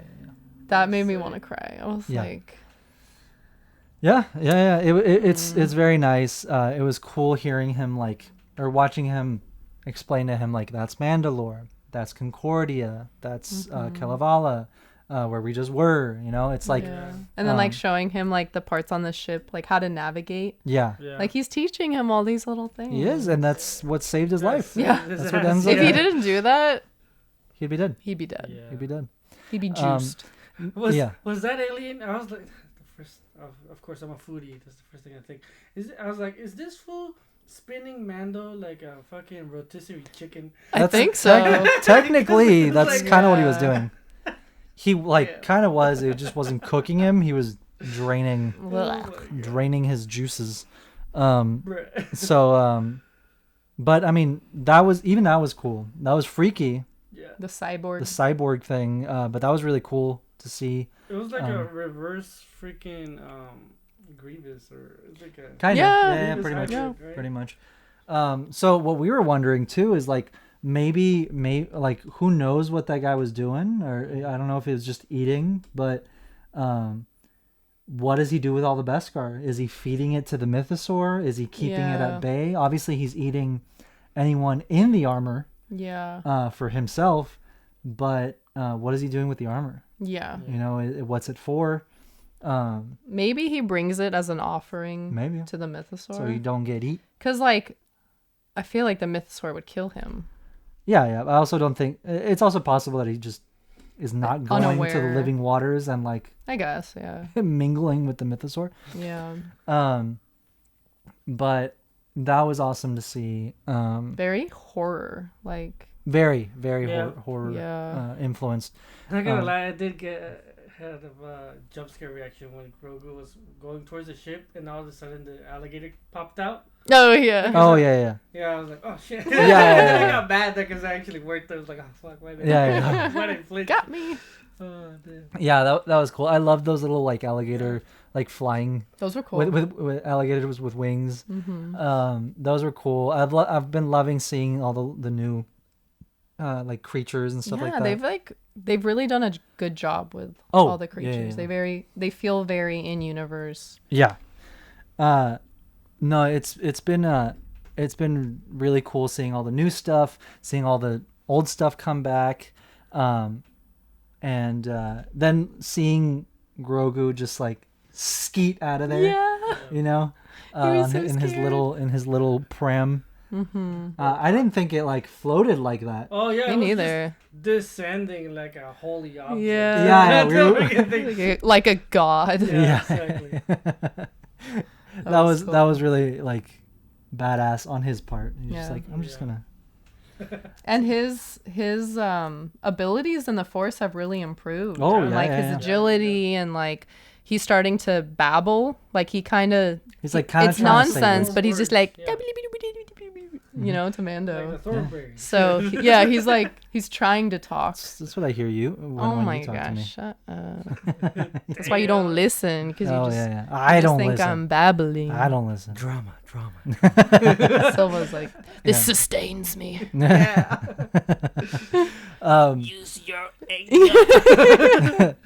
That made me want to cry. I was like. Yeah. It's very nice. It was cool hearing him or watching him explain to him like, that's Mandalore, that's Concordia, that's Kalevala, where we just were. You know, it's like, and then like showing him like the parts on the ship, like how to navigate. Yeah. Like he's teaching him all these little things. He is, and that's what saved his life. Yeah, that's what ends up. If he didn't do that, he'd be dead. He'd be dead. Yeah. He'd be dead. He'd be juiced. Was that alien? I was like, of course, I'm a foodie. That's the first thing I think. I was like, is this fool spinning Mando like a fucking rotisserie chicken? I think so. Technically, that's kind of what he was doing. He kind of was. It just wasn't cooking him. He was draining his juices. But I mean, that was cool. That was freaky. Yeah. The cyborg thing. But that was really cool to see. It was like a reverse freaking Grievous, or like a kind of pretty much. Hybrid, right? Pretty much. So what we were wondering too is like maybe like who knows what that guy was doing, or I don't know if he was just eating, but what does he do with all the Beskar? Is he feeding it to the Mythosaur? Is he keeping it at bay? Obviously, he's eating anyone in the armor. Yeah. For himself, but what is he doing with the armor? Yeah. You know, what's it for? Maybe he brings it as an offering. Maybe to the Mythosaur, so you don't get eat. Because like, I feel like the mythosaur would kill him. Yeah. I also don't think it's also possible that he just is not going unaware. to the living waters and like. I guess, yeah. Mingling with the mythosaur. Yeah. But that was awesome to see. Very horror, like. Very horror influenced. I'm not gonna lie, I did had a jump scare reaction when Grogu was going towards the ship and all of a sudden the alligator popped out. Oh yeah. Oh yeah. Yeah, I was like, oh shit. Yeah. I got mad because I actually worked. I was like, oh fuck, why did why did I flinch? Got me. Oh, dude. Yeah, that was cool. I love those little like alligator like flying. Those were cool. With alligators with wings. Mm-hmm. Those were cool. I've been loving seeing all the new like creatures and stuff like that. They've really done a good job with all the creatures. Yeah. They feel very in universe. Yeah. No, it's been really cool seeing all the new stuff, seeing all the old stuff come back, and then seeing Grogu just like skeet out of there. Yeah. You know, in his little pram. Mm-hmm. I didn't think it like floated like that. Oh yeah, me neither. Descending like a holy object. Yeah. Like a god. Yeah. Exactly. that was really like badass on his part. He's just like, I'm just gonna. And his abilities in the Force have really improved. Oh yeah, like his agility and like he's starting to babble. Like he's like kind of it's nonsense, to but he's just like you know, to Mando. Like so he's trying to talk. That's what I hear you. When you talk to me. Shut up. That's why you don't listen because I don't think listen. I'm babbling. I don't listen. Drama. Silva's like, this sustains me. Use your egg.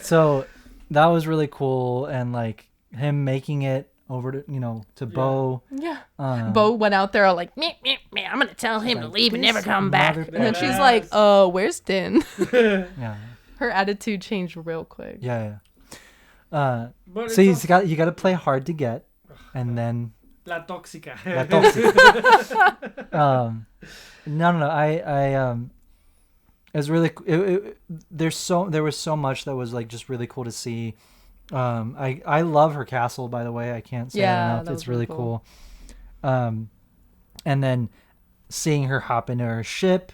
So that was really cool, and like him making it over to Bo. Yeah. Bo went out there all like, meh, I'm gonna tell him to leave and never come back. And then she's like, where's Din? Yeah. Her attitude changed real quick. Yeah. So you got to play hard to get, and then La tóxica. No. I it was really there was so much that was like just really cool to see. I love her castle, by the way. I can't say it enough. It's really cool. And then seeing her hop into her ship,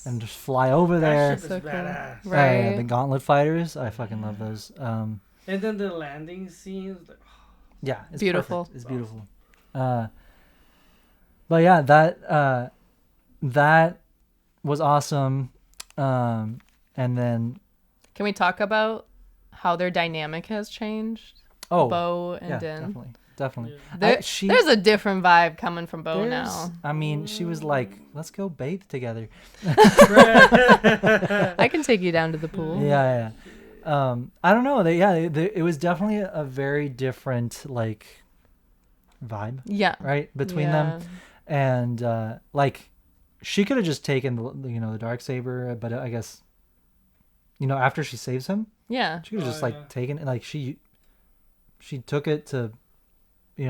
and just fly over there. That ship is badass. Right. The Gauntlet fighters, I fucking love those. And then the landing scenes. It's beautiful. Perfect. It's beautiful. But yeah, that was awesome. And then can we talk about how their dynamic has changed? Bo and Din. Definitely. Yeah. There's a different vibe coming from Bo now. I mean, she was like, "Let's go bathe together." I can take you down to the pool. Yeah. I don't know. It was definitely a very different like vibe. Yeah. Right between them, and like she could have just taken the Darksaber, but I guess after she saves him. Yeah. She could have just like taken it, like she took it to,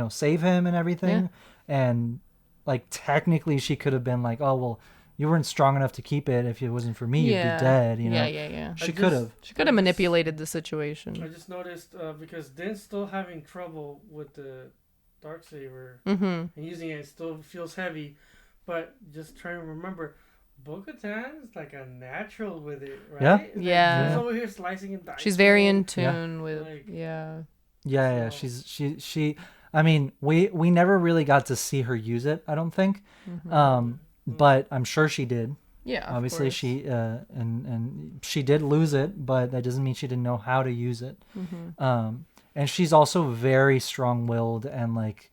save him and everything. Yeah. And like technically she could have been like, oh, well, you weren't strong enough to keep it. If it wasn't for me, you'd be dead. Yeah. She could have. She could have manipulated the situation. I just noticed because Din's still having trouble with the Darksaber and using it still feels heavy, but just trying to remember. Bo-Katan's like a natural with it, right? Yeah. She's over here slicing and dicing. She's very in tune with, Yeah. She. I mean, we never really got to see her use it. I don't think, but I'm sure she did. Yeah. Obviously, she and she did lose it, but that doesn't mean she didn't know how to use it. And she's also very strong-willed and like,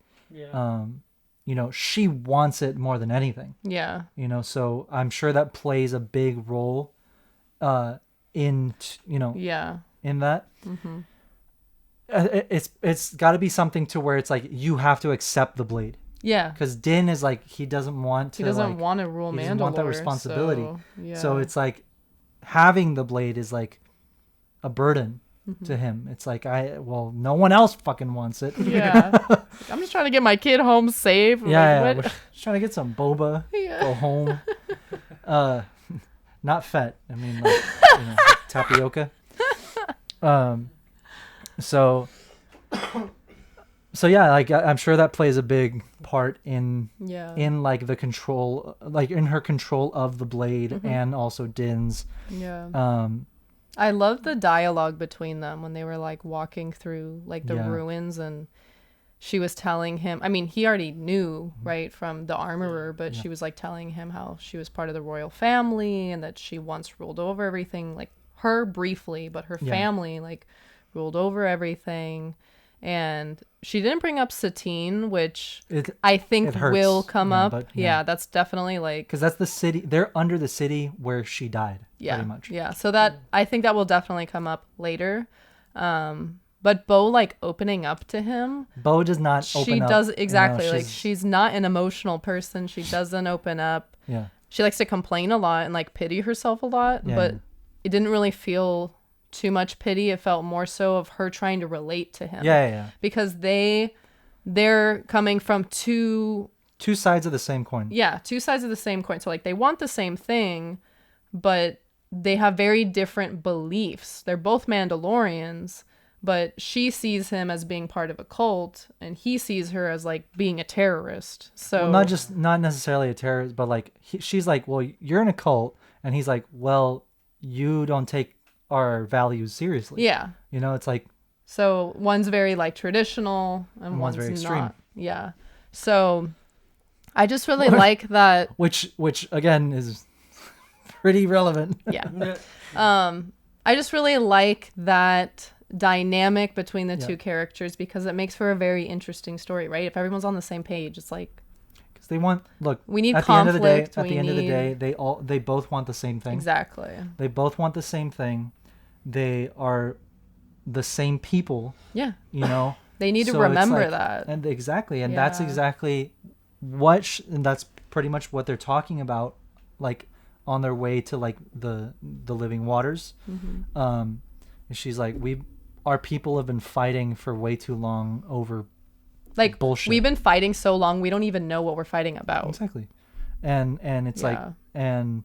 she wants it more than anything. Yeah. So I'm sure that plays a big role in that. It's got to be something to where it's like you have to accept the blade. Yeah. Because Din is like he doesn't want to rule Mandalore. He doesn't want that responsibility. So it's like having the blade is like a burden. to him. It's like, no one else fucking wants it. Yeah. I'm just trying to get my kid home safe. Yeah, we're just trying to get some boba, go home. Not fat. I mean, like, tapioca. So yeah, like I'm sure that plays a big part in like the control, like in her control of the blade and also Din's. Yeah. I love the dialogue between them when they were like walking through like the ruins, and she was telling him, I mean, he already knew, right, from the armorer, but she was like telling him how she was part of the royal family and that she once ruled over everything, like her briefly, but her family like ruled over everything. And she didn't bring up Satine, which I think will come up. But, that's definitely like... Because that's the city. They're under the city where she died, pretty much. Yeah, so that I think that will definitely come up later. But Bo, like, opening up to him... Bo does not open up. She does, exactly. Like, she's not an emotional person. She doesn't open up. Yeah. She likes to complain a lot and, like, pity herself a lot. But it didn't really feel... too much pity. It felt more so of her trying to relate to him. Yeah. Because they're coming from two sides of the same coin. Yeah, two sides of the same coin. So like they want the same thing, but they have very different beliefs. They're both Mandalorians, but she sees him as being part of a cult, and he sees her as like being a terrorist. So not necessarily a terrorist, but like she's like, well, you're in a cult, and he's like, well, you don't take our values seriously. Yeah. It's like... So one's very like traditional and one's very extreme. Not. Yeah. So I just really like that. Which again is pretty relevant. Yeah. I just really like that dynamic between the two characters because it makes for a very interesting story, right? If everyone's on the same page, it's like... They want we need conflict. At the end of the day, they both want the same thing. Exactly. They both want the same thing. They are the same people. Yeah. They need to remember that. And exactly, and that's exactly what and that's pretty much what they're talking about, like on their way to like the living waters. And she's like, our people have been fighting for way too long over like bullshit. We've been fighting so long we don't even know what we're fighting about. Exactly. And it's like, and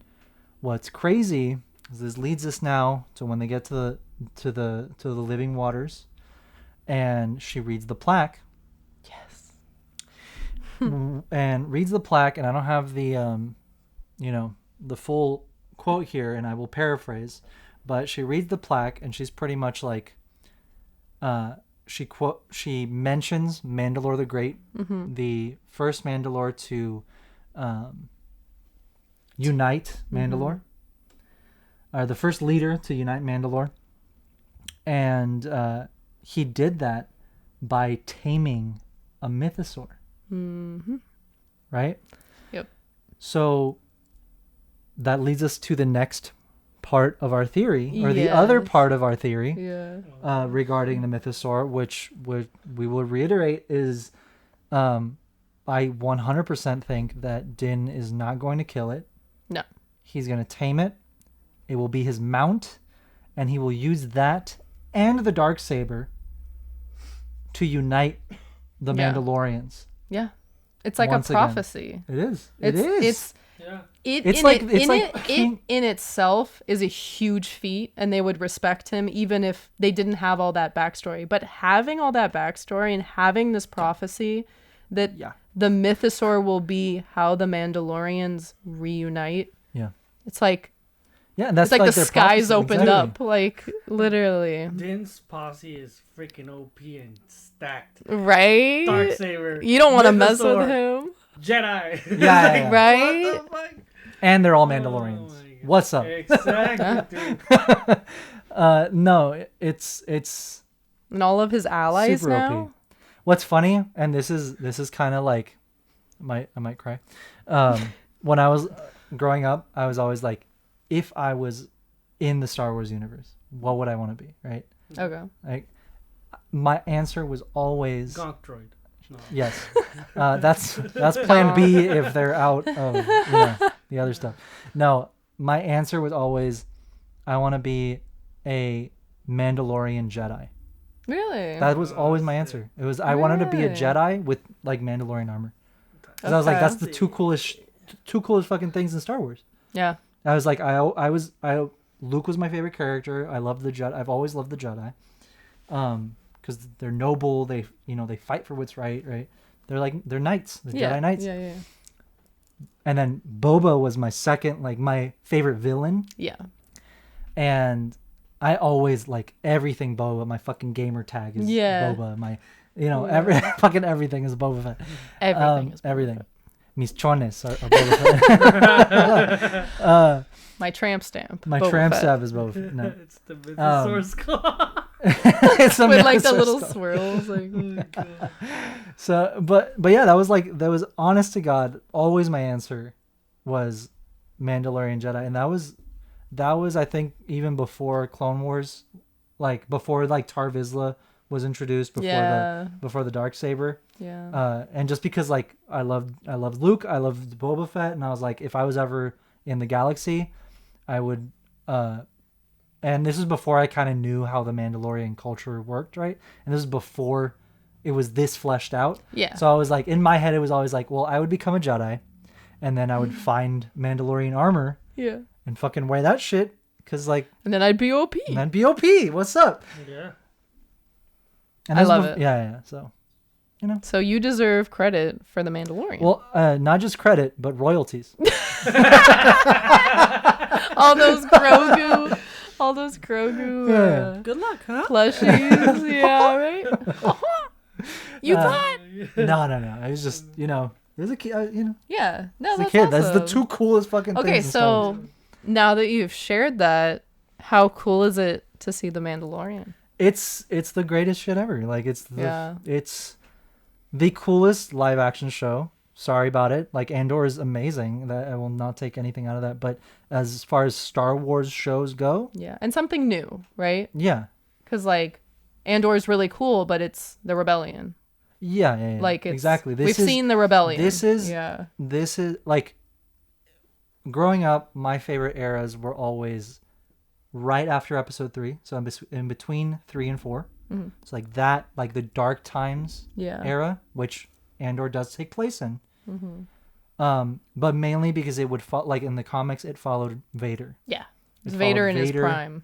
what's crazy is this leads us now to when they get to the living waters, and she reads the plaque. Yes. And reads the plaque, and I don't have the the full quote here, and I will paraphrase, but she reads the plaque and she's pretty much like she mentions Mandalore the Great, the first Mandalore to unite Mandalore, or the first leader to unite Mandalore, and he did that by taming a mythosaur. Right? Yep. So that leads us to the next part of our theory, or the other part of our theory, regarding the mythosaur, which we will reiterate is, I 100% think that Din is not going to kill it. No. He's going to tame it. It will be his mount, and he will use that and the Darksaber to unite the Mandalorians. Yeah. It's like once a prophecy. Again. It is. It is. It in itself is a huge feat, and they would respect him even if they didn't have all that backstory. But having all that backstory and having this prophecy that the mythosaur will be how the Mandalorians reunite. Yeah. It's like... Yeah, and that's like the skies opened up, like literally. Din's posse is freaking OP and stacked. Right? Darksaber. You don't want to mess with him. Jedi. Yeah. Right? What the fuck? And they're all Mandalorians. What's up? Exactly, dude. No, it's and all of his allies super now. OP. What's funny, and this is kind of like, I might cry. When I was growing up, I was always like, if I was in the Star Wars universe, what would I want to be? Right? Okay. Like, my answer was always Gonk droid. No. Yes. That's plan B if they're out of the other stuff. No, my answer was always, I want to be a Mandalorian Jedi. Really? That was always my answer. It was I wanted to be a Jedi with like Mandalorian armor. Because I was like, that's the two coolest fucking things in Star Wars. Yeah. I was like, Luke was my favorite character. I love the Jedi. I've always loved the Jedi. Because they're noble. They fight for what's right. They're knights. They're Jedi knights. Yeah. And then Boba was my second, like my favorite villain. Yeah. And I always like everything Boba. My fucking gamer tag is Boba. My, everything is Boba Fett. Everything is Boba everything. Fett. Mis chones are Boba Fett. My tramp stamp. My Boba tramp Fett. stamp is Boba Fett. No. It's the Mythosaurus claw. It's with like the little swirls. Like, Oh, God. So, but yeah, that was honest to God. Always my answer was Mandalorian Jedi, and that was I think even before Clone Wars, like before like Tar Vizsla was introduced, before the Darksaber. Yeah. And just because like I loved Luke, I loved Boba Fett, and I was like, if I was ever in the galaxy, I would. And this is before I kind of knew how the Mandalorian culture worked, right? And this is before it was this fleshed out. Yeah. So I was like, in my head, it was always like, well, I would become a Jedi, and then I would find Mandalorian armor. Yeah. And fucking wear that shit, cause like. And then I'd be OP. And then be OP. What's up? Yeah. And I love it. Yeah. So, So you deserve credit for the Mandalorian. Well, not just credit, but royalties. all those Grogu. Good luck, huh? Plushies. Yeah, right? You thought? No. It was just, there's a kid, Yeah. No, as a that's kid. awesome. That's the two coolest fucking things. Okay, in Star Wars. so now that you've shared that, how cool is it to see the Mandalorian? It's the greatest shit ever. Like it's the coolest live action show. Sorry about it. Like Andor is amazing. That I will not take anything out of that. But as far as Star Wars shows go, Yeah, and something new, right? yeah, Because like Andor is really cool, but it's the rebellion. yeah. Like it's, exactly. We've seen the rebellion. This is yeah. Like growing up. My favorite eras were always right after Episode 3. So in between 3 and 4. Mm-hmm. It's like that, like the Dark Times era, which Andor does take place in. Mm-hmm. But mainly because it would like in the comics, it followed Vader. Yeah, it's Vader in his prime.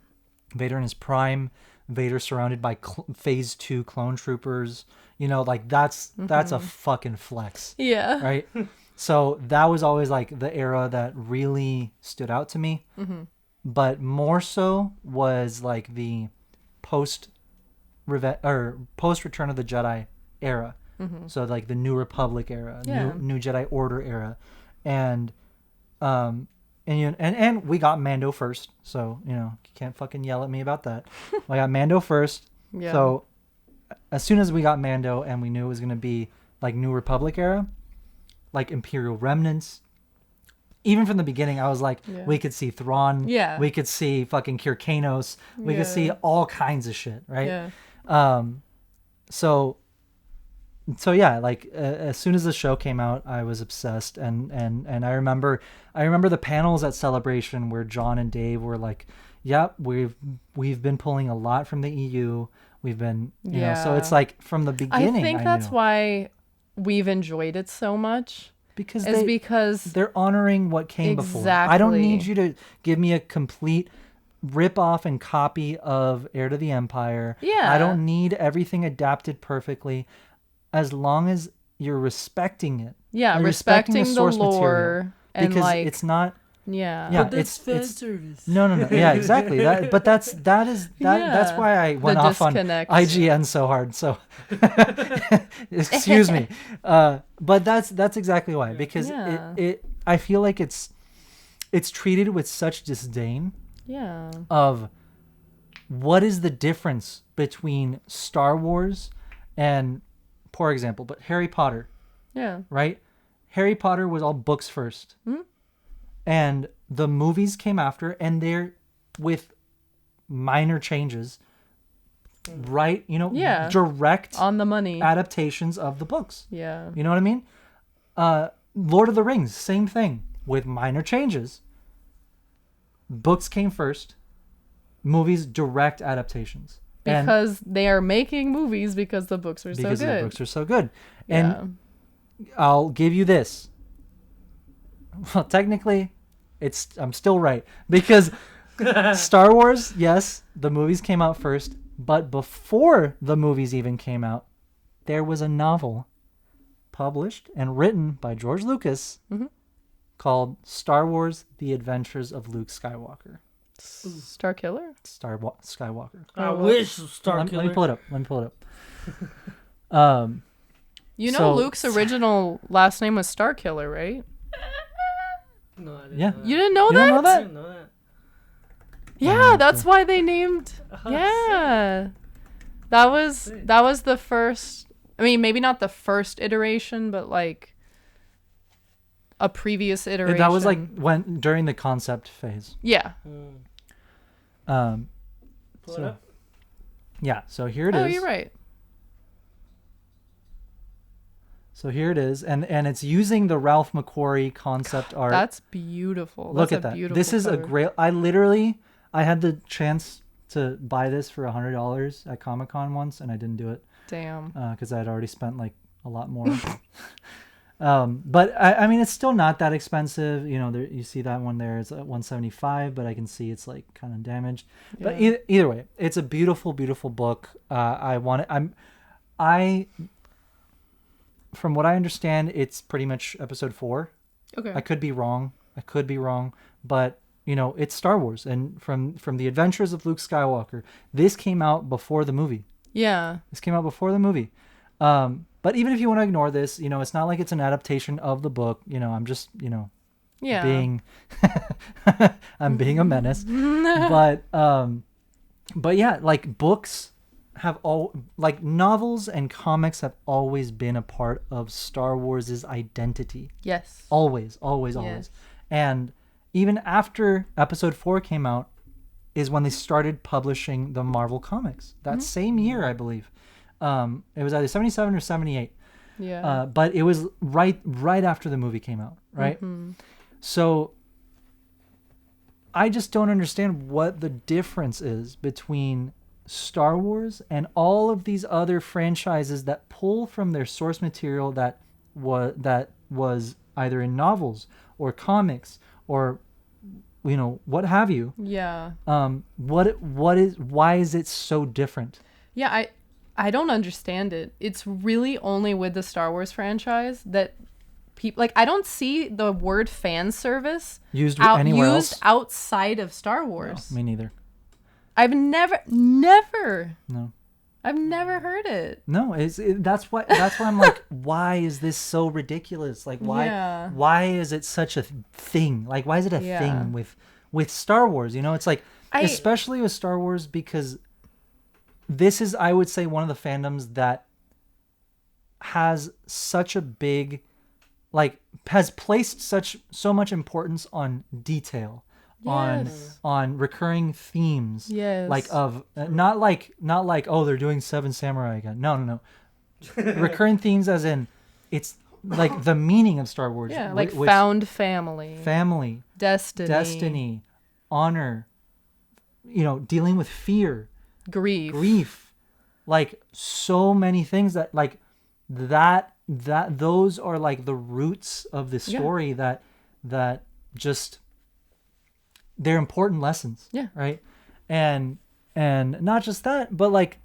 Vader in his prime. Vader surrounded by Phase 2 clone troopers. Like that's a fucking flex. Yeah. Right. So that was always like the era that really stood out to me. Mm-hmm. But more so was like the post Return of the Jedi era. Mm-hmm. So like the New Republic era, Yeah. new Jedi Order era, and we got Mando first. So you can't fucking yell at me about that. I got Mando first. Yeah. So as soon as we got Mando and we knew it was gonna be like New Republic era, like Imperial remnants. Even from the beginning, I was like, we could see Thrawn. Yeah. We could see fucking Kyrkanos. We could see all kinds of shit, right? Yeah. So yeah, like as soon as the show came out, I was obsessed, and I remember the panels at Celebration where John and Dave were like, "Yep, we've been pulling a lot from the EU. We've been, you know." So it's like from the beginning. I think that's why we've enjoyed it so much. Because they're honoring what came before. I don't need you to give me a complete rip off and copy of Heir to the Empire. Yeah. I don't need everything adapted perfectly, as long as you're respecting it. Yeah, you're respecting the source lore material. and because like it's not. Yeah. But that's fan service. No. Yeah, exactly. That's why I went off on IGN so hard. So excuse me. But that's exactly why, because it I feel like it's treated with such disdain. Yeah. Of what is the difference between Star Wars and, poor example, but Harry Potter. Yeah. Right? Harry Potter was all books first. Mm-hmm. And the movies came after, and they're with minor changes, right? Direct on the money adaptations of the books. Yeah. You know what I mean? Lord of the Rings, same thing, with minor changes. Books came first, movies direct adaptations. Because they are making movies because the books are so good. Because the books are so good. And I'll give you this. Well, technically, I'm still right. Because Star Wars, yes, the movies came out first. But before the movies even came out, there was a novel published and written by George Lucas called Star Wars: The Adventures of Luke Skywalker. Star Killer? Skywalker. I wish Star Killer. Let me pull it up. Luke's original last name was Star Killer, right? No, I didn't. Yeah. Know that. You didn't know You that? didn't know that? I didn't know that. Yeah, that's why they named. Yeah, that was the first. I mean, maybe not the first iteration, but like a previous iteration. That was like during the concept phase. Yeah. Pull it up. Yeah. So here it is. Oh, you're right. So here it is, and it's using the Ralph McQuarrie concept art. That's beautiful. Look at that. This is a great. I had the chance to buy this for $100 at Comic-Con once, and I didn't do it. Damn. Because I had already spent like a lot more. But I mean, it's still not that expensive. You see that one there. It's at $175, but I can see it's like kind of damaged. Yeah. But either way, it's a beautiful, beautiful book. From what I understand, it's pretty much episode 4. Okay. I could be wrong, but it's Star Wars, and from the Adventures of Luke Skywalker. This came out before the movie. Yeah. But even if you want to ignore this, it's not like it's an adaptation of the book. I'm just, being, I'm being a menace. But yeah, like books like novels and comics have always been a part of Star Wars' identity. Yes. Always. And even after episode 4 came out is when they started publishing the Marvel comics. That same year, I believe. It was either 77 or 78. Yeah. But it was right after the movie came out, right? Mm-hmm. So I just don't understand what the difference is between Star Wars and all of these other franchises that pull from their source material that was either in novels or comics or what have you. Yeah. Why is it so different? Yeah, I don't understand it. It's really only with the Star Wars franchise that people I don't see the word fan service used anywhere else outside of Star Wars. No, me neither. I've never. No. I've never heard it. No, that's why I'm like, why is this so ridiculous? Like, why is it such a thing? Like, why is it a thing with Star Wars? It's like, especially with Star Wars, because this is, I would say, one of the fandoms that has such a big, has placed so much importance on detail. Yes. On recurring themes, yes, not like oh, they're doing Seven Samurai again. No. Recurring themes as in it's like the meaning of Star Wars. Yeah, like found family, destiny, honor. Dealing with fear, grief, like so many things that those are like the roots of the story that just. They're important lessons. Yeah. Right. And not just that, but like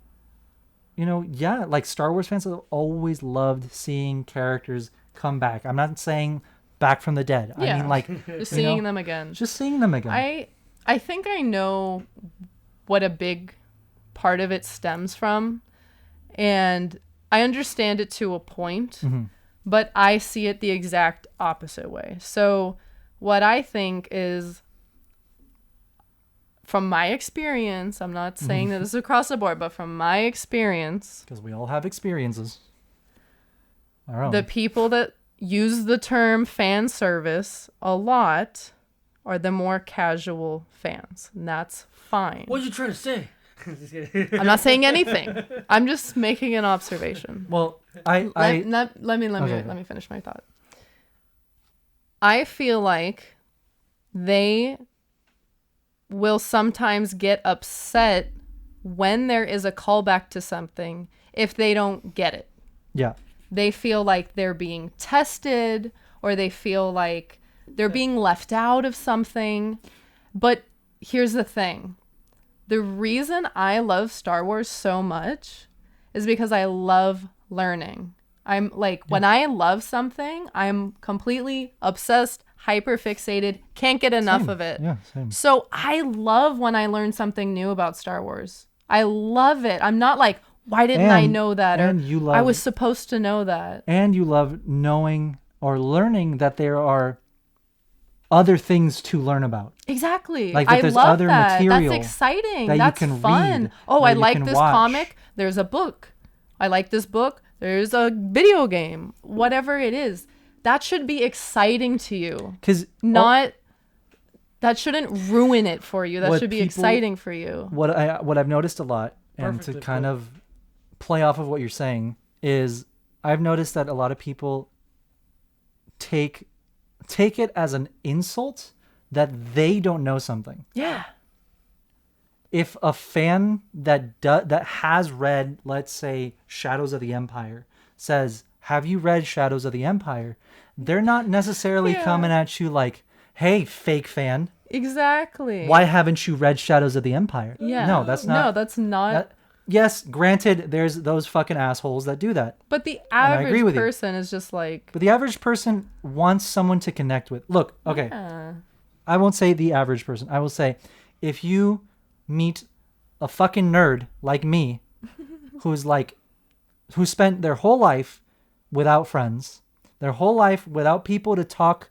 Star Wars fans have always loved seeing characters come back. I'm not saying back from the dead. Yeah. I mean, like, just seeing them again. Just seeing them again. I think I know what a big part of it stems from, and I understand it to a point, but I see it the exact opposite way. So what I think is, from my experience, I'm not saying that this is across the board, but from my experience, because we all have experiences, our own. The people that use the term fan service a lot are the more casual fans, and that's fine. What are you trying to say? I'm not saying anything. I'm just making an observation. Well, let me finish my thought. I feel like they will sometimes get upset when there is a callback to something if they don't get it. Yeah. They feel like they're being tested, or they feel like they're being left out of something. But here's the thing. The reason I love Star Wars so much is because I love learning. I'm like, when I love something, I'm completely obsessed, hyper fixated, can't get enough of it. Yeah, same. So I love when I learn something new about Star Wars. I love it. I'm not like, why didn't I know that? Or I was supposed to know that. And you love knowing or learning that there are other things to learn about. Exactly. Like that I there's love other that. material That's exciting. that That's you can fun. read, Oh, I that you like can this watch. comic. There's a book. I like this book. There's a video game. Whatever it is. That should be exciting to you. That shouldn't ruin it for you. That should be exciting for you. What I've noticed a lot, and to kind of play off of what you're saying, is I've noticed that a lot of people take it as an insult that they don't know something. Yeah. If a fan that has read, let's say, Shadows of the Empire says, "Have you read Shadows of the Empire?" They're not necessarily coming at you like, "Hey, fake fan. Exactly. Why haven't you read Shadows of the Empire?" Yeah. No, that's not. No, that's not. Yes, granted, there's those fucking assholes that do that. But the average person is just like... But the average person wants someone to connect with. Look, okay. Yeah. I won't say the average person. I will say, if you meet a fucking nerd like me, who spent their whole life without friends, their whole life without people to talk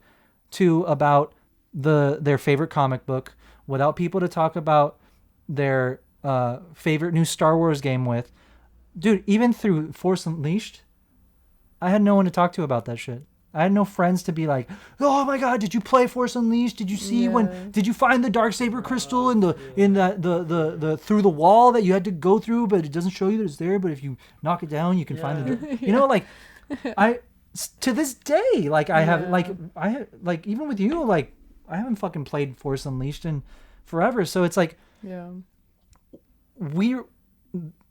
to about their favorite comic book, without people to talk about their favorite new Star Wars game with, dude, even through Force Unleashed, I had no one to talk to about that shit. I had no friends to be like, "Oh my god, did you play Force Unleashed? Did you see did you find the Darksaber crystal in the through the wall that you had to go through, but it doesn't show you that it's there, but if you knock it down, you can find it." You know, like to this day, like I have even with you, like I haven't fucking played Force Unleashed in forever. So it's like,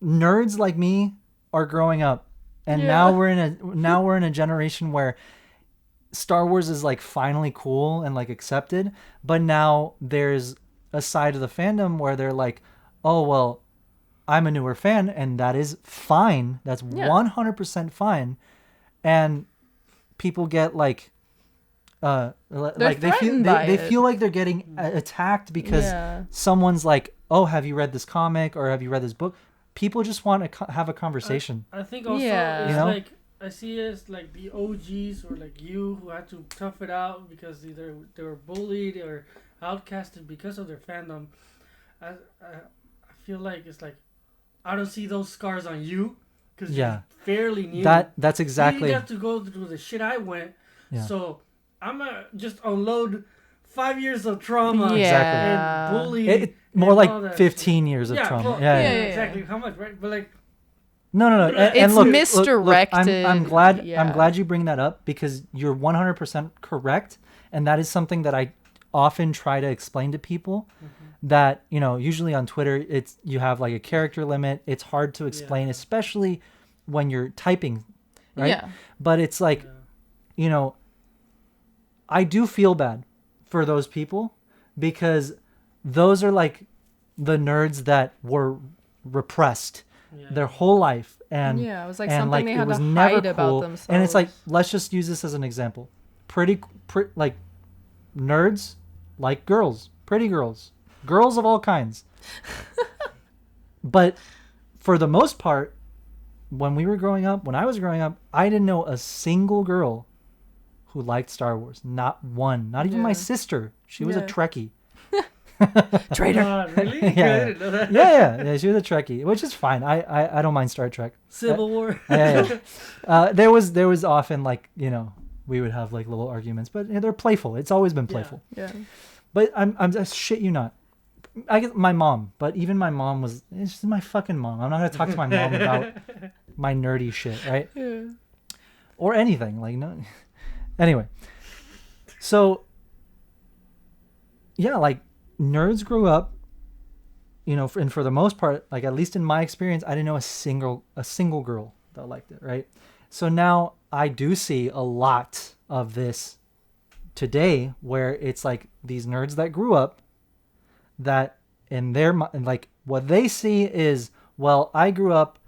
nerds like me are growing up, and now we're in a generation where Star Wars is like finally cool and like accepted, but now there's a side of the fandom where they're like, "Oh well, I'm a newer fan, and that is fine. That's 100% fine." And people get like they feel like they're getting attacked because someone's like, "Oh, have you read this comic or have you read this book?" People just want to have a conversation. I think also it's like, I see it as like the OGs or like you who had to tough it out because either they were bullied or outcasted because of their fandom. I feel like it's like, I don't see those scars on you because you're fairly new. That's exactly. You have to go through the shit I went. Yeah. So I'm gonna just unload 5 years of trauma and bullying. More like 15 years of trauma. Well, yeah, exactly. How much, right? But like, no. It's look, misdirected. Look, I'm glad you bring that up because you're 100% correct, and that is something that I often try to explain to people. That, you know, usually on Twitter, you have like a character limit. It's hard to explain, especially when you're typing, right? Yeah. But it's like, you know, I do feel bad for those people because those are like the nerds that were repressed their whole life, and it was like something they had to hide about themselves. And it's like, let's just use this as an example. Pretty like nerds like girls, pretty girls of all kinds. But for the most part, when I was growing up, I didn't know a single girl who liked Star Wars. Not one. Not even my sister. She was a Trekkie. Traitor. Really? Yeah. She was a Trekkie, which is fine. I don't mind Star Trek. Civil War. There was often like, you know, we would have like little arguments, but they're playful. It's always been playful. Yeah. But I'm just shit you not. I get my mom, but even my mom it's just my fucking mom. I'm not gonna talk to my mom about my nerdy shit, right? Yeah. Or anything like no. Anyway, so yeah, like nerds grew up, and for the most part, like at least in my experience, I didn't know a single girl that liked it, right? So now I do see a lot of this today, where it's like these nerds that grew up, that in their mind, like what they see is, well, I grew up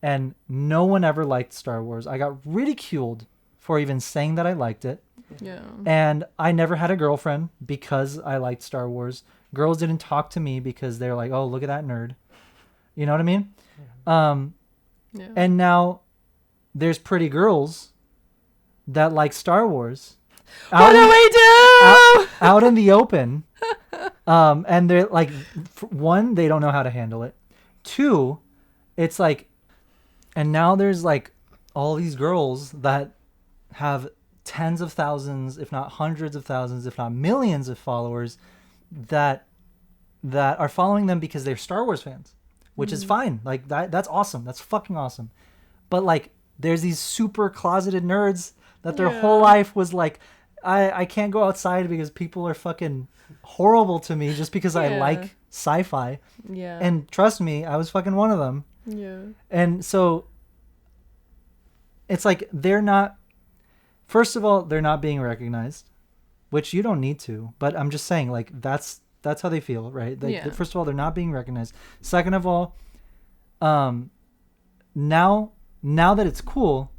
and no one ever liked Star Wars. I got ridiculed for even saying that I liked it. Yeah. And I never had a girlfriend because I liked Star Wars. Girls didn't talk to me because they're like, oh, look at that nerd. You know what I mean? Yeah. And now there's pretty girls that like Star Wars. What do we do? Out in the open. And they're like, one, they don't know how to handle it. Two, it's like, and now there's like all these girls that have tens of thousands, if not hundreds of thousands, if not millions of followers that are following them because they're Star Wars fans, which is fine. Like that's awesome. That's fucking awesome. But like, there's these super closeted nerds that their whole life was like, I can't go outside because people are fucking horrible to me just because I like sci-fi. Yeah. And trust me, I was fucking one of them. Yeah. And so it's like first of all, they're not being recognized, which you don't need to, but I'm just saying, like, that's how they feel, right? First of all, they're not being recognized. Second of all, now that it's cool,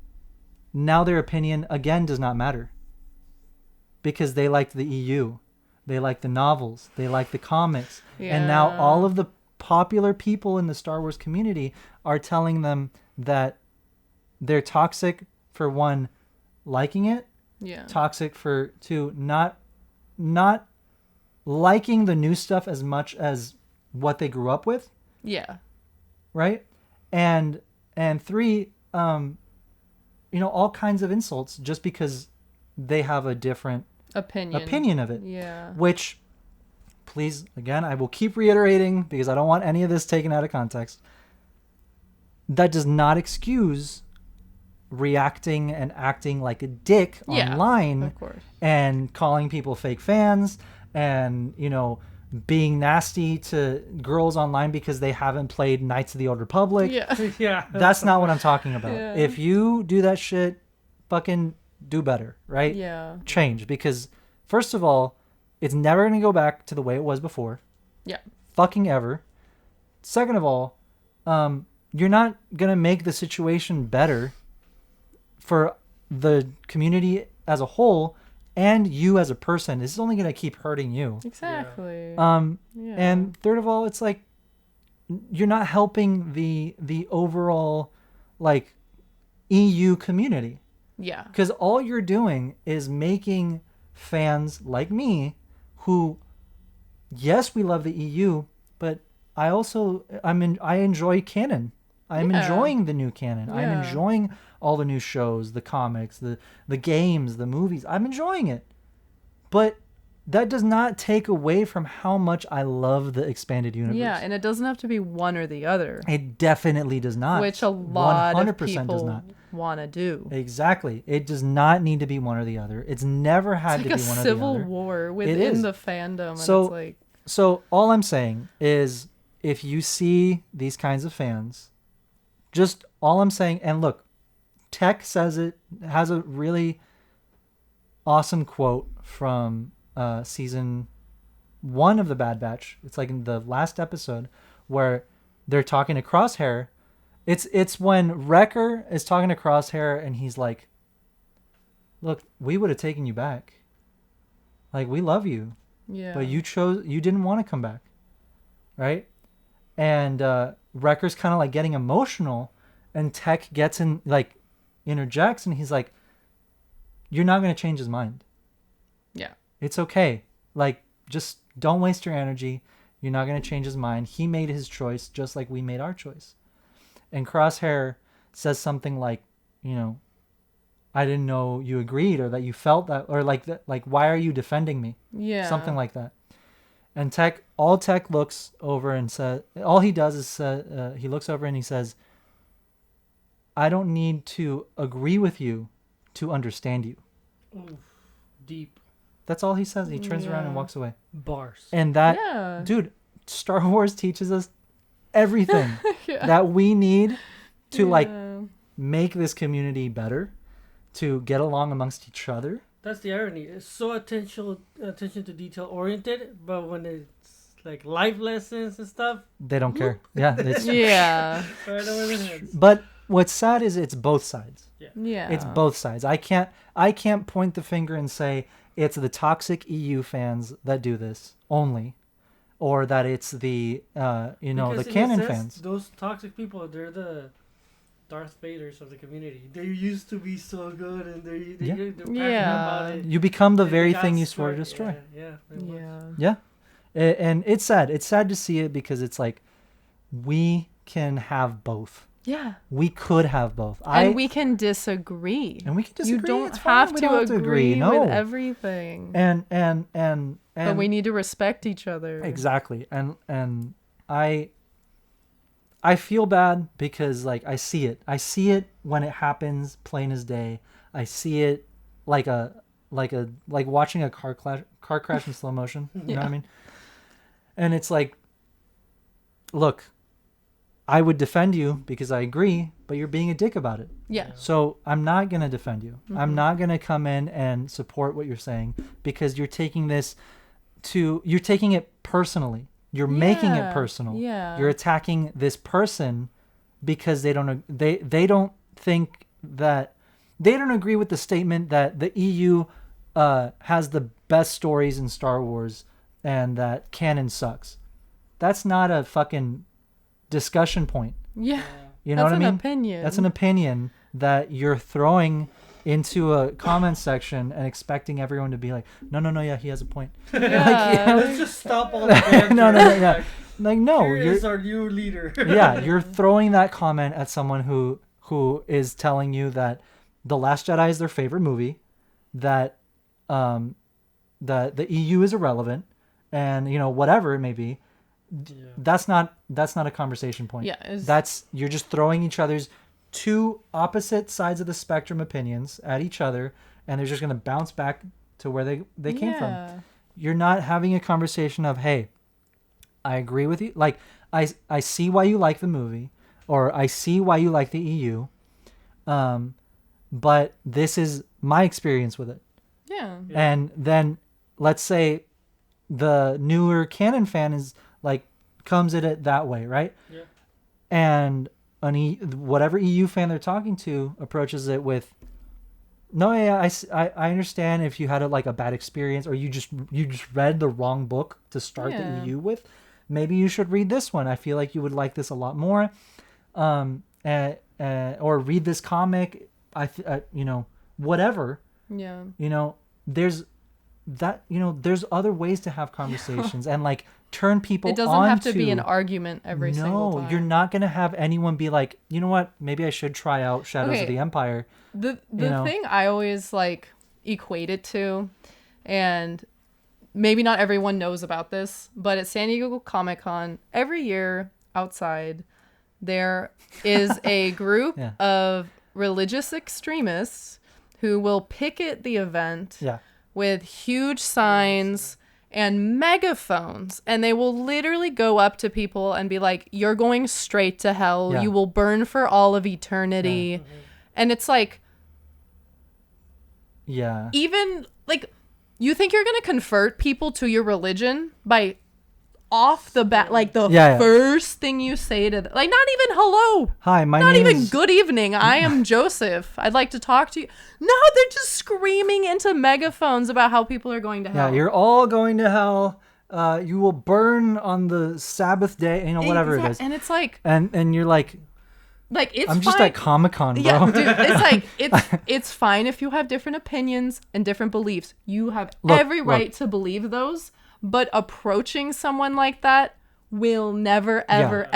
now their opinion again does not matter. Because they liked the EU, they like the novels, they like the comics, and now all of the popular people in the Star Wars community are telling them that they're toxic for one, liking it, toxic for two, not liking the new stuff as much as what they grew up with, right, and three, all kinds of insults just because they have a different opinion of it. Yeah. Which, please, again, I will keep reiterating because I don't want any of this taken out of context. That does not excuse reacting and acting like a dick online, of course, and calling people fake fans, and being nasty to girls online because they haven't played Knights of the Old Republic. Yeah. That's not what I'm talking about. Yeah. If you do that shit, fucking do better, right? Yeah. Change, because first of all, it's never going to go back to the way it was before. Yeah. Fucking ever. Second of all, you're not going to make the situation better for the community as a whole and you as a person. This is only going to keep hurting you. Exactly. And third of all, it's like you're not helping the overall like EU community. Yeah. Because all you're doing is making fans like me who, yes, we love the EU, but I enjoy canon. I'm enjoying the new canon. I'm enjoying all the new shows, the comics, the games, the movies. I'm enjoying it. But that does not take away from how much I love the expanded universe. Yeah, and it doesn't have to be one or the other. It definitely does not. Which a lot 100% of people does not want to do. Exactly. It does not need to be one or the other. It's never had to be one or the other. It's like a civil war within the fandom. So all I'm saying is, if you see these kinds of fans, just all I'm saying, and look, Tech says it, has a really awesome quote from season 1 of the Bad Batch. It's like in the last episode where they're talking to Crosshair. It's when Wrecker is talking to Crosshair and he's like, look, we would have taken you back. Like, we love you. Yeah. But you didn't want to come back. Right? And Wrecker's kind of like getting emotional, and Tech gets in, like, interjects, and he's like, you're not going to change his mind. Yeah. It's okay. Like, just don't waste your energy. You're not going to change his mind. He made his choice just like we made our choice. And Crosshair says something like, I didn't know you agreed, or that you felt that, or like that, like, why are you defending me? Yeah. Something like that. And Tech looks over and says, all he does is he looks over and he says, I don't need to agree with you to understand you. Oof, deep. That's all he says. He turns around and walks away. Bars. And that, dude, Star Wars teaches us everything that we need to like make this community better, to get along amongst each other. That's the irony. It's so attention to detail oriented, but when it's like life lessons and stuff, they don't care. Yeah. Yeah. Right over the heads. But what's sad is it's both sides. Yeah. It's both sides. I can't point the finger and say it's the toxic EU fans that do this only, or that it's the the canon fans. Those toxic people, they're the Darth Vaders of the community. They used to be so good, and they're passionate about it. You become the very thing you swore to destroy. Yeah. And it's sad. It's sad to see it because it's like we can have both. Yeah. We could have both. And we can disagree. You don't have to agree with everything. And but we need to respect each other. Exactly. And I feel bad because like I see it. I see it when it happens plain as day. I see it like watching a car crash in slow motion. You know what I mean? And it's like, look, I would defend you because I agree, but you're being a dick about it. Yeah. So I'm not going to defend you. Mm-hmm. I'm not going to come in and support what you're saying because you're taking it personally. You're making it personal. Yeah. You're attacking this person because they don't agree with the statement that the EU has the best stories in Star Wars and that canon sucks. That's not a fucking discussion point. Yeah. You know what I mean? Opinion. That's an opinion that you're throwing into a comment section and expecting everyone to be like, no, yeah, he has a point. Yeah. Let's just stop all the banter. No. Like, no, here is our new leader. Yeah, you're throwing that comment at someone who is telling you that The Last Jedi is their favorite movie, that the EU is irrelevant, and whatever it may be. Yeah. That's not a conversation point. Yeah, you're just throwing each other's two opposite sides of the spectrum opinions at each other, and they're just going to bounce back to where they came from. You're not having a conversation of, hey, I agree with you. Like, I see why you like the movie, or I see why you like the EU, but this is my experience with it. Yeah. And then let's say the newer canon fan is like comes at it that way, right? Yeah. And whatever EU fan they're talking to approaches it with, no, yeah, I understand if you had a bad experience, or you just read the wrong book to start the EU with. Maybe you should read this one. I feel like you would like this a lot more, or read this comic. Whatever. Yeah. There's other ways to have conversations and like turn people. It doesn't have to be an argument every single time. No, you're not gonna have anyone be like, you know what? Maybe I should try out Shadows of the Empire. The thing I always equate it to, and maybe not everyone knows about this, but at San Diego Comic-Con every year outside there is a group of religious extremists who will picket the event with huge signs and megaphones, and they will literally go up to people and be like, you're going straight to hell. You will burn for all of eternity. And it's like, even you think you're gonna convert people to your religion by off the bat, first thing you say to them, not even hello, hi, my not name even is... good evening, I am Joseph, I'd like to talk to you. No, they're just screaming into megaphones about how people are going to hell. You're all going to hell. You will burn on the Sabbath day, whatever it is. And it's like, and you're like it's I'm just at Comic-Con, bro. Yeah, dude, it's it's fine if you have different opinions and different beliefs. You have every right to believe those, but approaching someone like that will never, ever,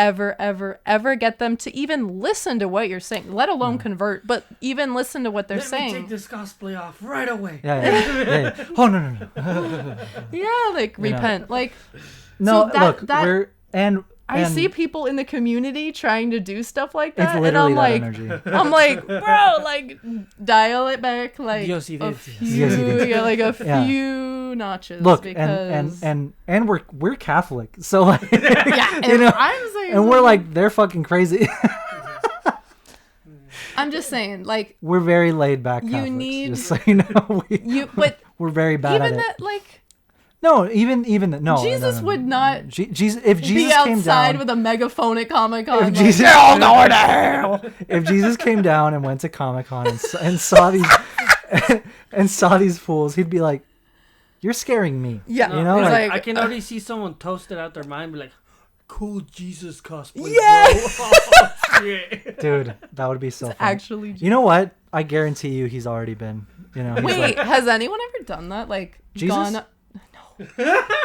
ever get them to even listen to what you're saying, let alone convert, but even listen to what they're saying. Let me take this cosplay off right away. Yeah. Oh, no. Yeah, repent. No, so look, I see people in the community trying to do stuff like that, It's and I'm literally like, energy. I'm like, bro, like dial it back like Dios y a Dios. few, yeah, like a Yeah. few notches. Look, because and we're Catholic, so like, yeah, you know, I'm saying, and we're like, they're fucking crazy. I'm just saying, like, We're very laid back Catholics. Just so you know, but we're very bad even at that, it. like, No, even no. Jesus no. would not Jesus, if Jesus be came outside down, with a megaphone at Comic-Con. if Jesus, they're all going to hell. If Jesus came down and went to Comic-Con and saw these and saw these fools, he'd be like, "You're scaring me." Yeah, you know, it's like, I can already see someone toasted out their mind, be like, "Cool Jesus cosplay, Yes! bro." Oh, shit. dude, that would be so fun. actually. You know what? I guarantee you, he's already been. You know, he's Wait, like, has anyone ever done that? Like, Jesus? gone? No.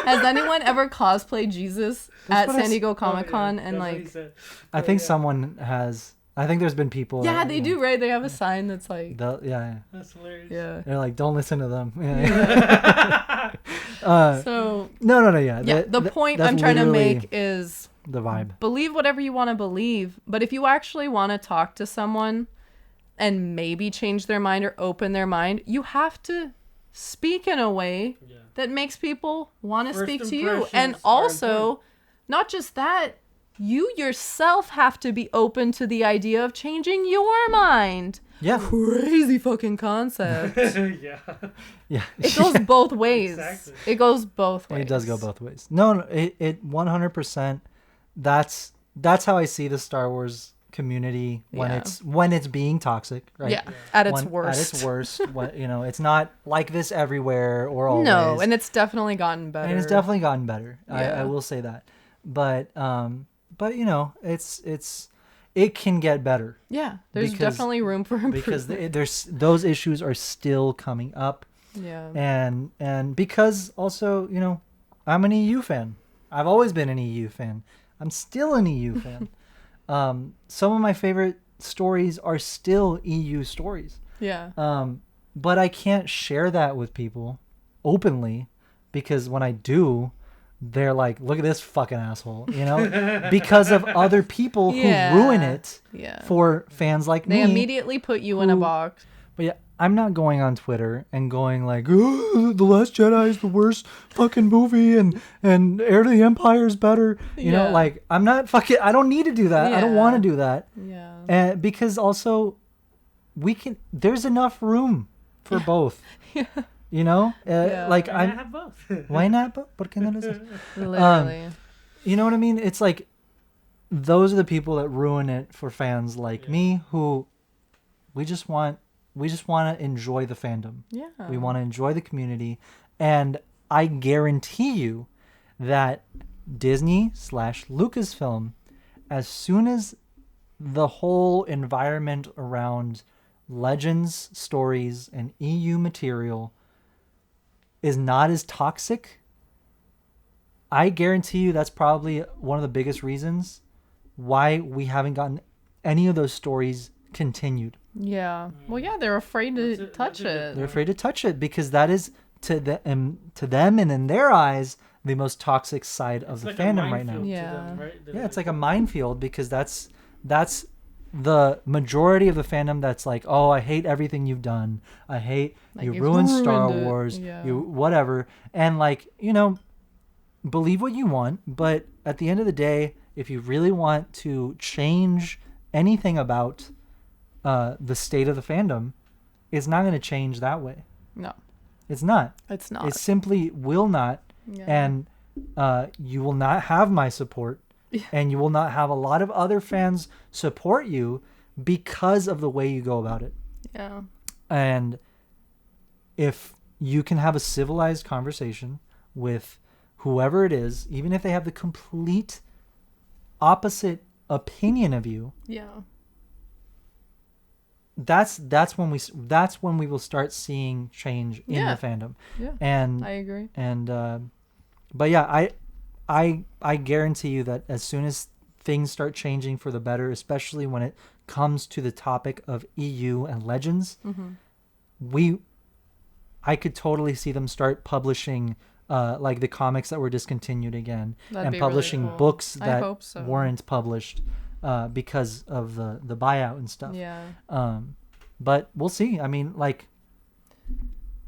Has anyone ever cosplayed Jesus at what I San Diego Oh, Comic Con yeah, and that's what he like? said. I think someone has. I think there's been people. Yeah, that, they you know, do, right? They have a sign that's like, Yeah. That's hilarious. yeah. They're like, don't listen to them. Yeah. So No. Yeah. yeah, the point I'm trying to make is the vibe. believe whatever you want to believe, but if you actually want to talk to someone and maybe change their mind or open their mind, you have to speak in a way Yeah. that makes people want to First speak to you. impressions And are also, important. not just that, you yourself have to be open to the idea of changing your mind. Yeah. Crazy fucking concept. Yeah. Yeah. It goes both ways. Exactly. It goes both ways. It does go both ways. No, it 100%. That's how I see the Star Wars community when Yeah. it's being toxic, right? Yeah, at its When- worst. At its worst. It's not like this everywhere or always. No, and it's definitely gotten better. And it's definitely gotten better. Yeah. I will say that. But you know, it can get better Yeah, there's because- definitely room for improvement. because there's those issues are still coming up. yeah. And because also, you know, I'm an EU fan. I've always been an EU fan. I'm still an EU fan. Some of my favorite stories are still EU stories. Yeah. But I can't share that with people openly because when I do, they're like, look at this fucking asshole, you know, because of other people who Yeah. ruin it Yeah. for fans like They me. immediately put you in a who- box. But yeah, I'm not going on Twitter and going like, oh, The Last Jedi is the worst fucking movie and Heir to the Empire is better. You know, Yeah. like, I'm not fucking, I don't need to do that. I don't Yeah. want to do that. Yeah. And because also there's enough room for both. You know, like Why not I'm, have both? why not? ¿Por qué no lo haces? Literally. You know what I mean? It's like those are the people that ruin it for fans like me who we just want to enjoy the fandom. Yeah. We want to enjoy the community, and I guarantee you that Disney/Lucasfilm, as soon as the whole environment around Legends stories and EU material is not as toxic, I guarantee you that's probably one of the biggest reasons why we haven't gotten any of those stories continued. Yeah. Well, yeah, they're afraid to touch that's it. They're afraid to touch it because that is to them and in their eyes the most toxic side of the It's like a fandom right now. minefield to Yeah. them, right? Yeah, it's like a minefield because that's the majority of the fandom that's like, oh, I hate everything you've done. I hate Like, you you've ruined Star ruined it. Wars. Yeah. You whatever. And like, you know, believe what you want, but at the end of the day, if you really want to change anything about the state of the fandom, it's not going to change that way. No, It's not. it's not. It simply will not. Yeah. And you will not have my support. And you will not have a lot of other fans support you because of the way you go about it. Yeah. And if you can have a civilized conversation with whoever it is, even if they have the complete opposite opinion of you, Yeah. that's when we will start seeing change in Yeah. the fandom. Yeah. And I agree. but yeah, I guarantee you that as soon as things start changing for the better, especially when it comes to the topic of EU and Legends, Mm-hmm. I could totally see them start publishing like the comics that were discontinued again, That'd and be publishing really cool. books I that hope so. weren't published because of the buyout and stuff. Yeah. But we'll see. I mean, like,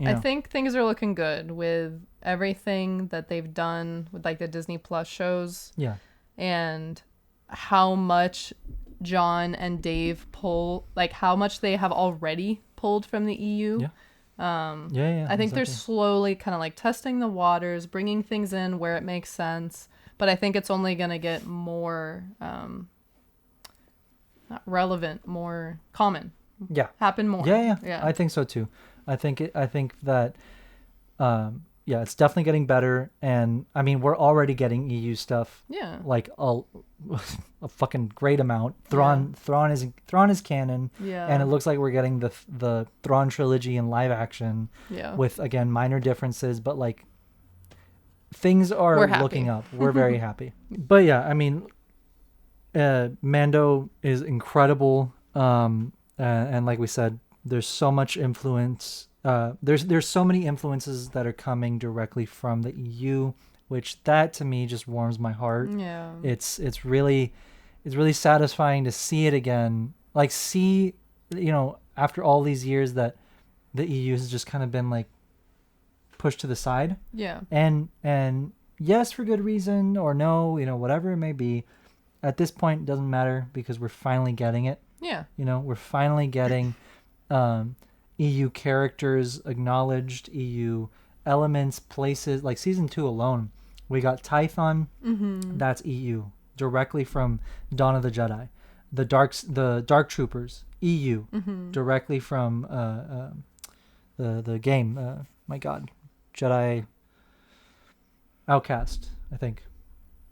I think things are looking good with everything that they've done with like the Disney Plus shows. Yeah. And how much John and Dave pull, like how much they have already pulled from the EU. Yeah. I think they're slowly kind of like testing the waters, bringing things in where it makes sense. But I think it's only going to get more not relevant, more common. Yeah. Happen more. Yeah. I think so too. I think that it's definitely getting better, and I mean we're already getting EU stuff. Yeah. Like a fucking great amount. Thrawn is canon. Yeah. And it looks like we're getting the Thrawn trilogy in live action. Yeah. With again minor differences, but like things are looking up. We're very happy. But yeah, I mean Mando is incredible. And like we said, there's so much influence. There's so many influences that are coming directly from the EU, which that to me just warms my heart. Yeah. It's really satisfying to see it again. Like see, after all these years that the EU has just kind of been like pushed to the side. Yeah. And yes, for good reason, or no, whatever it may be. At this point, it doesn't matter because we're finally getting it. Yeah. We're finally getting EU characters acknowledged, EU elements, places. Like season 2 alone, we got Tython. Mm-hmm. That's EU, directly from Dawn of the Jedi. The Dark Troopers, EU, directly from the game. My God, Jedi Outcast, I think.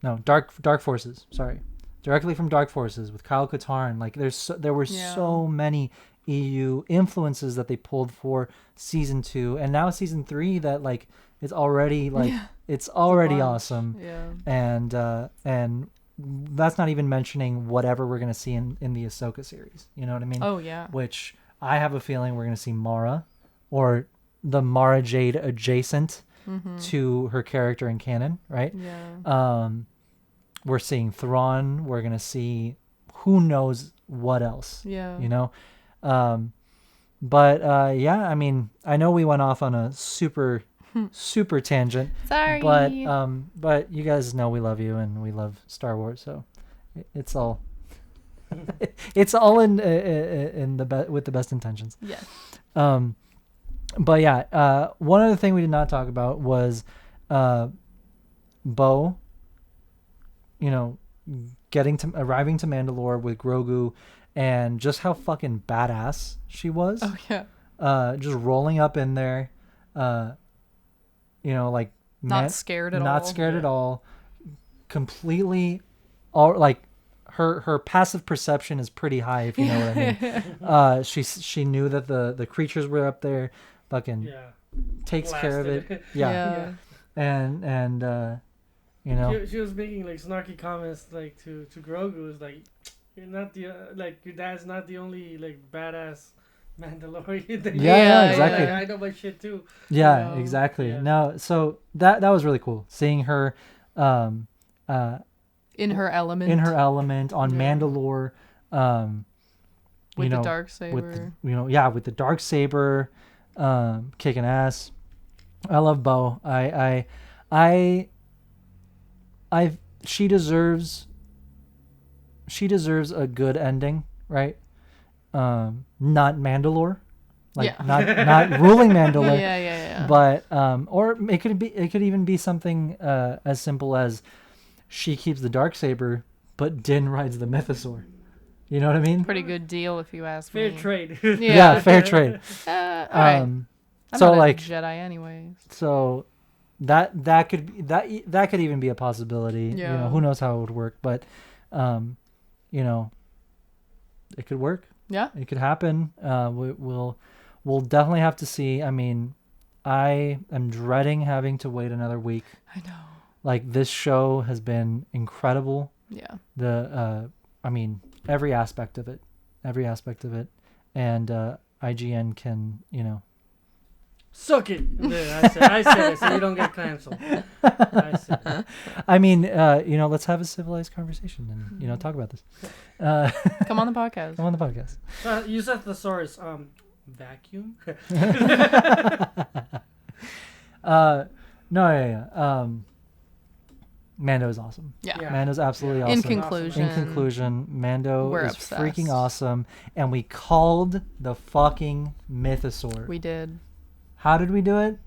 No, Dark Forces. Sorry. Directly from Dark Forces with Kyle Katarn. Like there were so many EU influences that they pulled for season 2, and now season 3 that like it's already like it's already awesome. Yeah. And that's not even mentioning whatever we're gonna see in the Ahsoka series. You know what I mean? Oh yeah. Which I have a feeling we're gonna see Mara, or the Mara Jade adjacent to her character in canon, right? Yeah. We're seeing Thrawn. We're going to see who knows what else. Yeah. But I mean, I know we went off on a super tangent. Sorry. But you guys know we love you and we love Star Wars, so it's all it's all in with the best intentions. Yeah. But yeah, one other thing we did not talk about was Bo, arriving to Mandalore with Grogu, and just how fucking badass she was. Oh yeah. Just rolling up in there, like not scared at all. Not scared at all. Completely, like her passive perception is pretty high, if you know what I mean. She knew that the creatures were up there. Fucking takes care of it. Yeah. And she was making like snarky comments like to Grogu. It's like you're not the your dad's not the only like badass Mandalorian. Yeah, exactly. I know my shit too. Yeah, exactly. Yeah. No, so that was really cool seeing her in her element. On Mandalore, with the Darksaber. With the Darksaber, kicking ass. I love Bo. She deserves a good ending, right? Not Mandalore, not ruling Mandalore. Yeah. But or it could even be something as simple as she keeps the Darksaber, but Din rides the Mythosaur. You know what I mean? Pretty good deal, if you ask me. Fair trade. Yeah, fair trade. All right. I'm so not like a Jedi, anyways. So that could even be a possibility. Yeah. Who knows how it would work, but it could work. Yeah. It could happen. We'll definitely have to see. I mean, I am dreading having to wait another week. I know. Like, this show has been incredible. Yeah. Every aspect of it, and IGN can Suck it. I said it, so you don't get canceled. I said it. I mean, let's have a civilized conversation and talk about this. Come on the podcast. Come on the podcast. You said thesaurus. Vacuum. No, yeah. Mando is awesome. Yeah. Mando's absolutely awesome. In conclusion, Mando we're is obsessed. freaking awesome, and we called the fucking mythosaur. We did. How did we do it?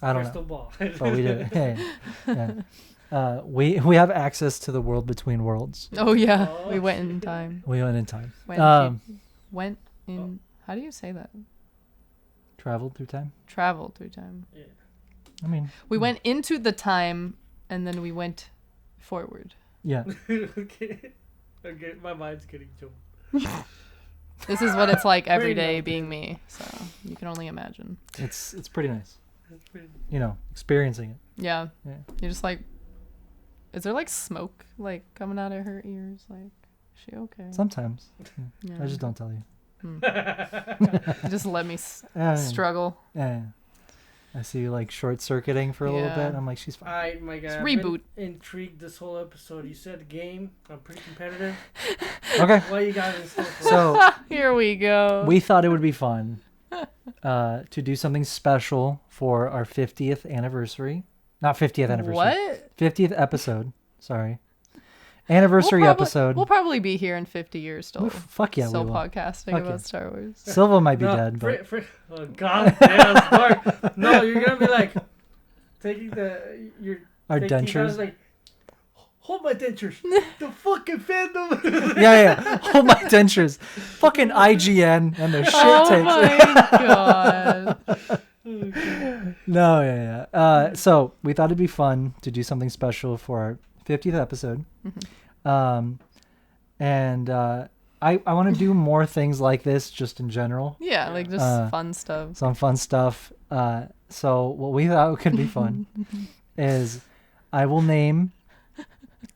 I don't Crystal know. ball. But we did it. Yeah. We have access to the world between worlds. Oh yeah, we went in time. We went in time. Went in. How do you say that? Traveled through time. Traveled through time. Yeah. I mean, we went into the time, and then we went forward. Yeah. Okay, my mind's getting jumped. This is what it's like every day being me, so you can only imagine. It's pretty nice. Experiencing it. Yeah. Yeah. You're just like, is there like smoke like coming out of her ears? Like, is she okay? Sometimes. Yeah. I just don't tell you. Just let me Yeah. struggle. Yeah. I see you like short circuiting for a little bit. I'm like, she's fine. Alright, my guy. Reboot. I've been intrigued this whole episode. You said game. I'm pretty competitive. Okay. What you got in store for us? So Here we go. we thought it would be fun to do something special for our 50th anniversary. Not 50th anniversary. What? 50th episode. Sorry. Anniversary episode. We'll probably be here in 50 years still. Fuck yeah, Still we will. podcasting Fuck about yeah. Star Wars. Silva might be dead, but Oh god damn, Mark. No, you're gonna be like taking our taking dentures. down, like, hold my dentures. The fucking fandom. Yeah. Hold my dentures. Fucking IGN and their shit Oh takes. my god. No, yeah. So we thought it'd be fun to do something special for our 50th episode. And I want to do more things like this just in general. Yeah, like just fun stuff. Some fun stuff. So what we thought could be fun is I will name,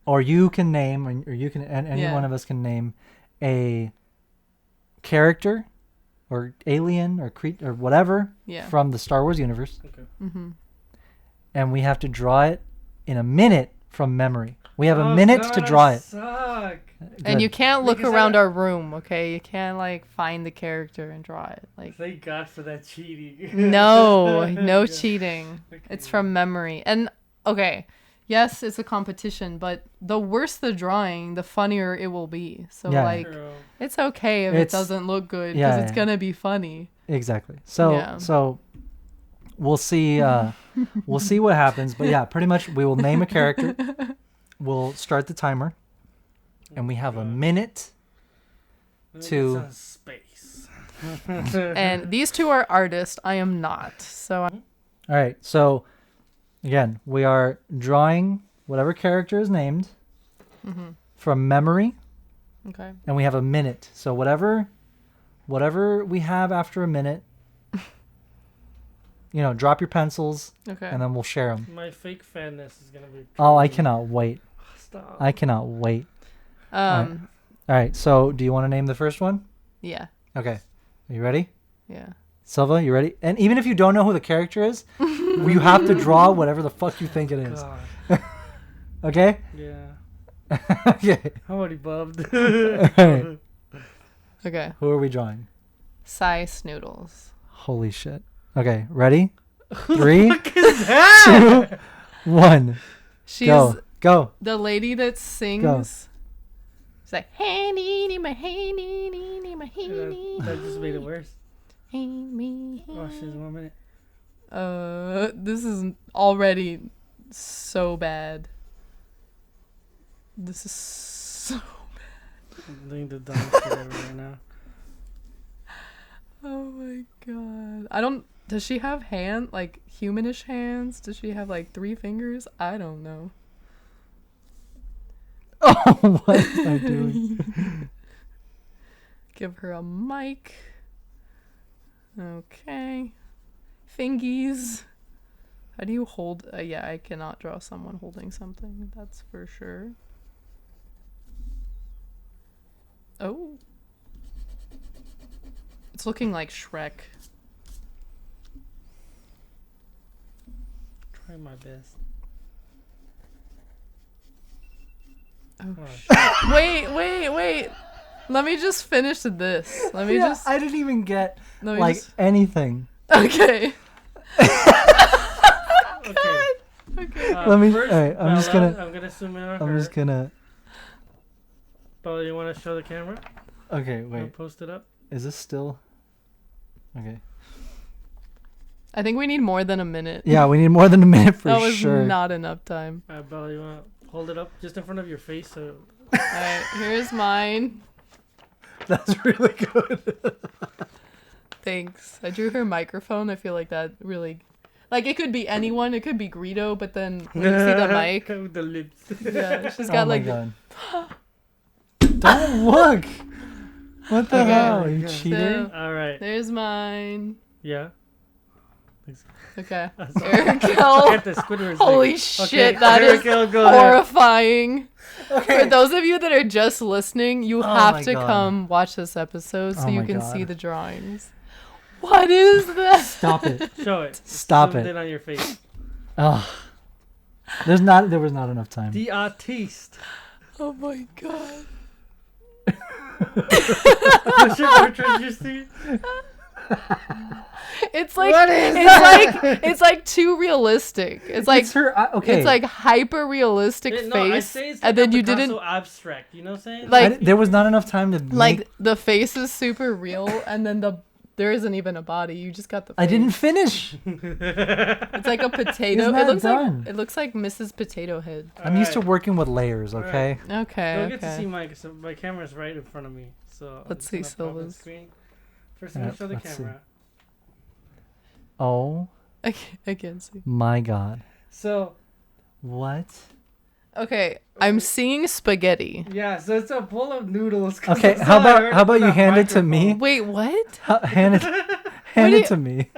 or you can name, or you can, and any one of us can name a character or alien or or whatever from the Star Wars universe. Okay. And we have to draw it in a minute from memory. We have a minute to draw it. Suck. And you can't look Because around our room, okay? You can't like find the character and draw it. Like Thank God for that cheating. no cheating. Okay. It's from memory. And okay, yes, it's a competition, but the worse the drawing, the funnier it will be. So like True. it's okay if it doesn't look good because it's gonna be funny. Exactly. So we'll see we'll see what happens, but yeah, pretty much we will name a character. We'll start the timer. And we have a minute to space. And these two are artists. I am not. So All right. So again, we are drawing whatever character is named from memory. okay. And we have a minute. So whatever we have after a minute, drop your pencils Okay. and then we'll share them. My fake fanness is gonna be. Oh, I cannot wait. Stop. I cannot wait. All right. So do you want to name the first one? Yeah. Okay. Are you ready? Yeah. Silva, you ready? And even if you don't know who the character is, you have to draw whatever the fuck you think it is. God. Okay? Yeah. Okay. I'm already bummed. Alright. Okay. Who are we drawing? Sai Snoodles. Holy shit. Okay, ready? 3, What is that? 2, 1. She's Go. the lady that sings. She's like, hey, nee, my hey, nee, my hey, nee. That just made it worse. Hey, me. Oh, she's 1 minute. This is already so bad. This is so bad. I'm doing the dumb shit ever right now. Oh my god. Does she have like humanish hands? Does she have like 3 fingers? I don't know. Oh, what am I doing? Give her a mic. Okay. Fingies. How do you hold? Yeah, I cannot draw someone holding something. That's for sure. Oh. It's looking like Shrek. Try my best. Oh, wait. Let me just finish this. Let me just. I didn't even get like anything. Okay. Okay. Okay. First, alright, I'm gonna zoom in on her. I'm just gonna. Bella, you want to show the camera? Okay, I'll wait. post it up. Is this still? Okay. I think we need more than a minute. Yeah, we need more than a minute for that was sure. not enough time. Alright, Bella, you want to hold it up just in front of your face so. Alright, here's mine. That's really good. Thanks. I drew her microphone. I feel like that really. Like, it could be anyone. It could be Greedo, but then when you see the mic. With the lips. Yeah, she's got my like. God. Don't look. What the Okay. hell? Are you cheating? So, Alright. there's mine. Yeah. Okay. Look Arakel. at the Squidward's Holy like, shit, okay, that is Arakel, go ahead. horrifying. Okay. For those of you that are just listening, you Oh have my to God. come watch this episode so Oh you my can God. see the drawings. What is that? Stop it. Show it. Stop Zoomed it. in on your face. Oh. There was not enough time. The artiste. Oh my God. What's your portrait you see? It's like What is it's like too realistic. It's like It's her. Okay. it's like hyper realistic No, I face, say it's like and then a you Picasso didn't abstract. You know what I'm saying? like there was not enough time to like make. the face is super real, and then there isn't even a body. You just got the. Face. I didn't finish. It's like a potato. Isn't It that looks done? like it looks like Mrs. Potato Head. I'm used to Alright. working with layers. Alright. Okay. Okay. Don't get to see Okay. my camera's right in front of me. So I'm Let's just see gonna pop on Silva's. screen. First, I'm gonna show the let's see. camera. Oh I can't see. my God. So What? Okay, I'm seeing spaghetti. yeah, so it's a bowl of noodles. 'cause Okay. that's How all I about heard how about from you that hand it to me? microphone. Wait, what? Hand it. Hand do it you- to me.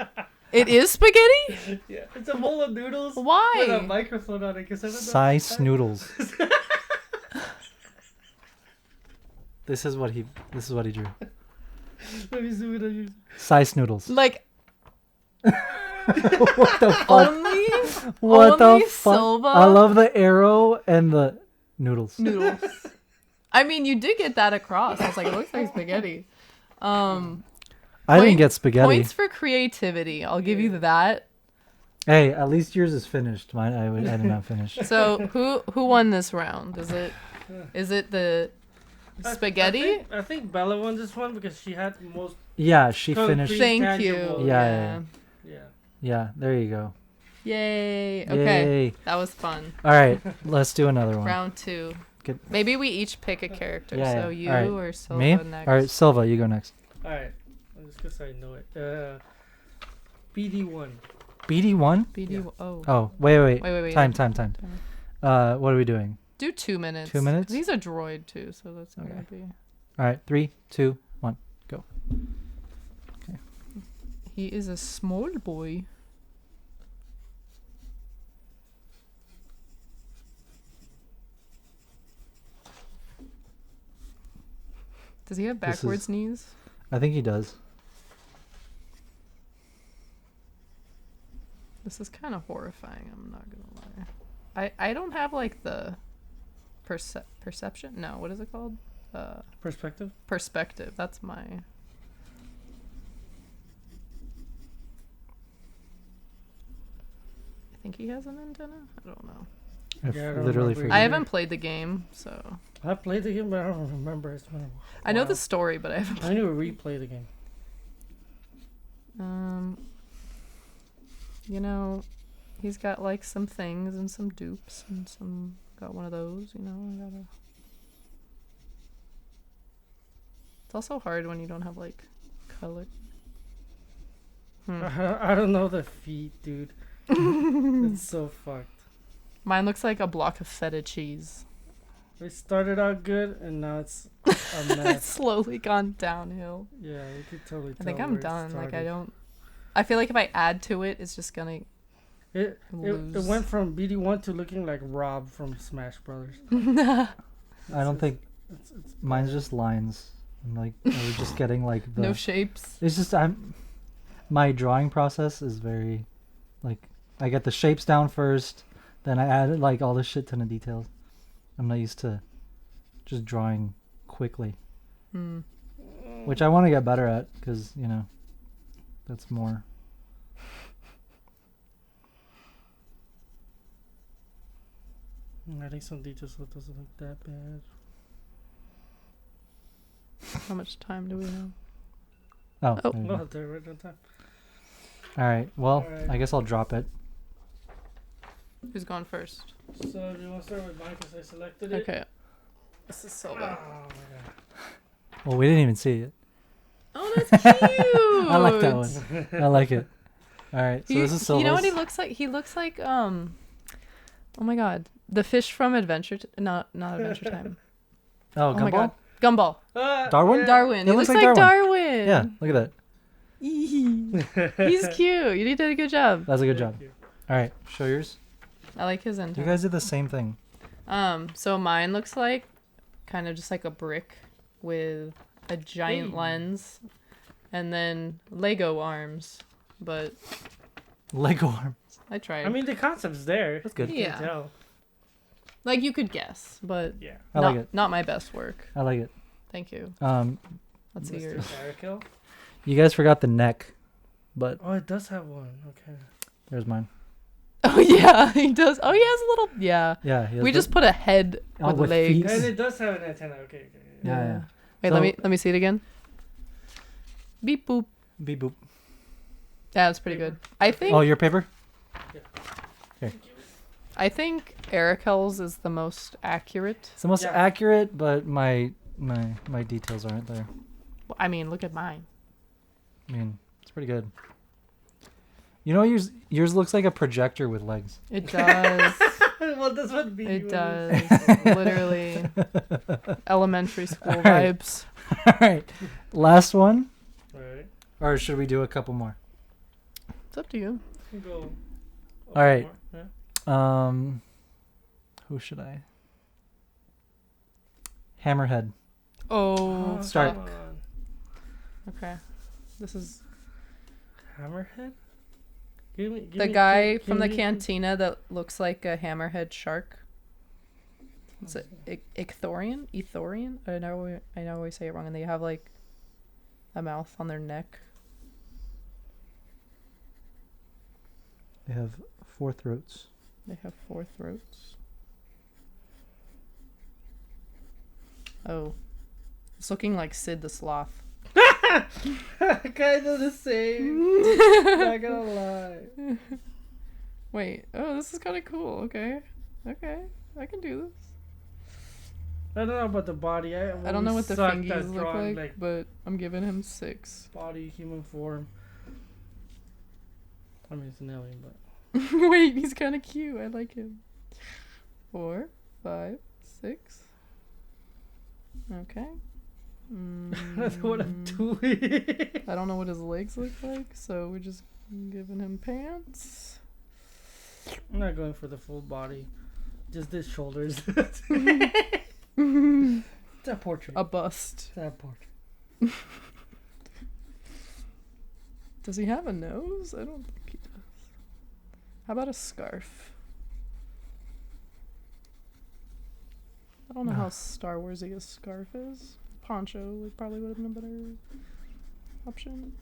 It is spaghetti? Yeah, it's a bowl of noodles. With a Why? microphone on it. 'Cause I don't know. Size noodles. This is what he drew. Let me zoom in on you. Size noodles. Like What the fuck? only What only the fuck? Silva? I love the arrow and the noodles. noodles. I mean, you did get that across. I was like, it looks like spaghetti. I didn't get spaghetti. Points for creativity. I'll give you that. Hey, at least yours is finished. Mine, I did not finish. So who won this round? Is it the spaghetti? I think Bella won this one because she had the most. Yeah, she Concrete. finished. Thank tangible. you. Yeah. Yeah. Yeah, there you go. Yay. Okay. Yay. That was fun. All right, let's do another one. Round 2. Good. Maybe we each pick a character. Yeah, So yeah. you Alright. or Silva Me? next. All right, Silva, you go next. All right. Just because I know it. BD1. BD1? BD. Yeah. Oh. Oh, wait. Wait. Time. What are we doing? Do 2 minutes. 2 minutes? He's a droid too, so that's not Okay. gonna be. All right, 3, 2, 1, go. He is a small boy. Does he have This is- backwards knees? I think he does. This is kind of horrifying. I'm not gonna lie. I don't have like the perception. No, what is it called? Perspective? Perspective. That's my. I think he has an antenna. I don't know. I Yeah, I don't literally remember forget. I haven't played the game, so I played the game, but I don't remember. It's been a I know while. the story, but I haven't. I need to replay the game. You know, he's got like some things and some dupes and some. Got one of those, you know. I gotta. It's also hard when you don't have like color. I don't know the feet, dude. It's so fucked. Mine looks like a block of feta cheese. It started out good, and now it's a It's mess. slowly gone downhill. Yeah, you could totally tell. I think I'm where it done. Like I started. don't. I feel like if I add to it, it's just gonna. It lose. went from BD1 to looking like Rob from Smash Brothers. I don't think It's mine's just lines. I'm like, I was just getting like the. No shapes. It's just my drawing process is very, like, I get the shapes down first, then I add like all this shit ton of details. I'm not used to just drawing quickly, which I want to get better at because that's more. Adding some details so it doesn't look that bad. How much time do we have? Oh. Well, they're right on time. All right. Well, All right. I guess I'll drop it. Who's going first? So do you want to start with mine because I selected it? Okay. This is so Oh my bad. god. Well, we didn't even see it. Oh, that's cute. I like that one. I like it. All right. So this is Silva's. You know what he looks like? He looks like oh my god, the fish from Adventure. Not Adventure Time. Oh, Oh my god, Gumball? Gumball. Darwin? Yeah. Darwin. It He looks looks like like Darwin. Yeah. Look at that. He's cute. You did a good job. That's a good job. Thank you. All right. Show yours. I like his You intro. guys did the same thing. So mine looks like kind of just like a brick with a giant Hey. lens and then Lego arms. But Lego arm. I tried. I mean, the concept's there. That's good. You Yeah. can tell. like you could guess, but Yeah. I like it. Not my best work. I like it. Thank you. Let's see Mr. yours. Arakel. You guys forgot the neck, but Oh, it does have one. Okay. there's mine. Oh yeah, he does. Oh, he has a little. Yeah. Yeah. he has We the- just put a head Oh, with with legs. feet. And it does have an antenna. Okay. Yeah. Wait, So- let me see it again. Beep boop. Beep boop. Yeah, that's pretty good. I think Oh, your paper? Arakel's is the most accurate. It's the most Yeah. accurate, but my details aren't there. I mean, look at mine. I mean, it's pretty good. Yours looks like a projector with legs. It does. Well, that's what B It was. does. Literally. Elementary school All right. vibes. All right. Last one, All right. or should we do a couple more? It's up to you. We'll go. All right. Yeah. Who should I? Hammerhead. Oh, Start. Come on. okay. This is Hammerhead? Give the me- guy give from the me- cantina that looks like a hammerhead shark. It's Ithorian? I know I always say it wrong, and they have like a mouth on their neck. They have 4 throats. They have 4 throats. Oh. It's looking like Sid the Sloth. Kind of the same. Not gonna lie. Wait. Oh, this is kind of cool. Okay. Okay. I can do this. I don't know about the body. I don't know what the sucked fingies at look drawing, like, but I'm giving him 6. body, human form. I mean, it's an alien, but Wait, he's kind of cute. I like him. 4, 5, 6. Okay. that's what I'm doing. I don't know what his legs look like, so we're just giving him pants. I'm not going for the full body. Just the shoulders. It's a portrait. A bust. It's a portrait. Does he have a nose? I don't think he does. How about a scarf? I don't know how Star Warsy a scarf is. Poncho probably would have been a better option.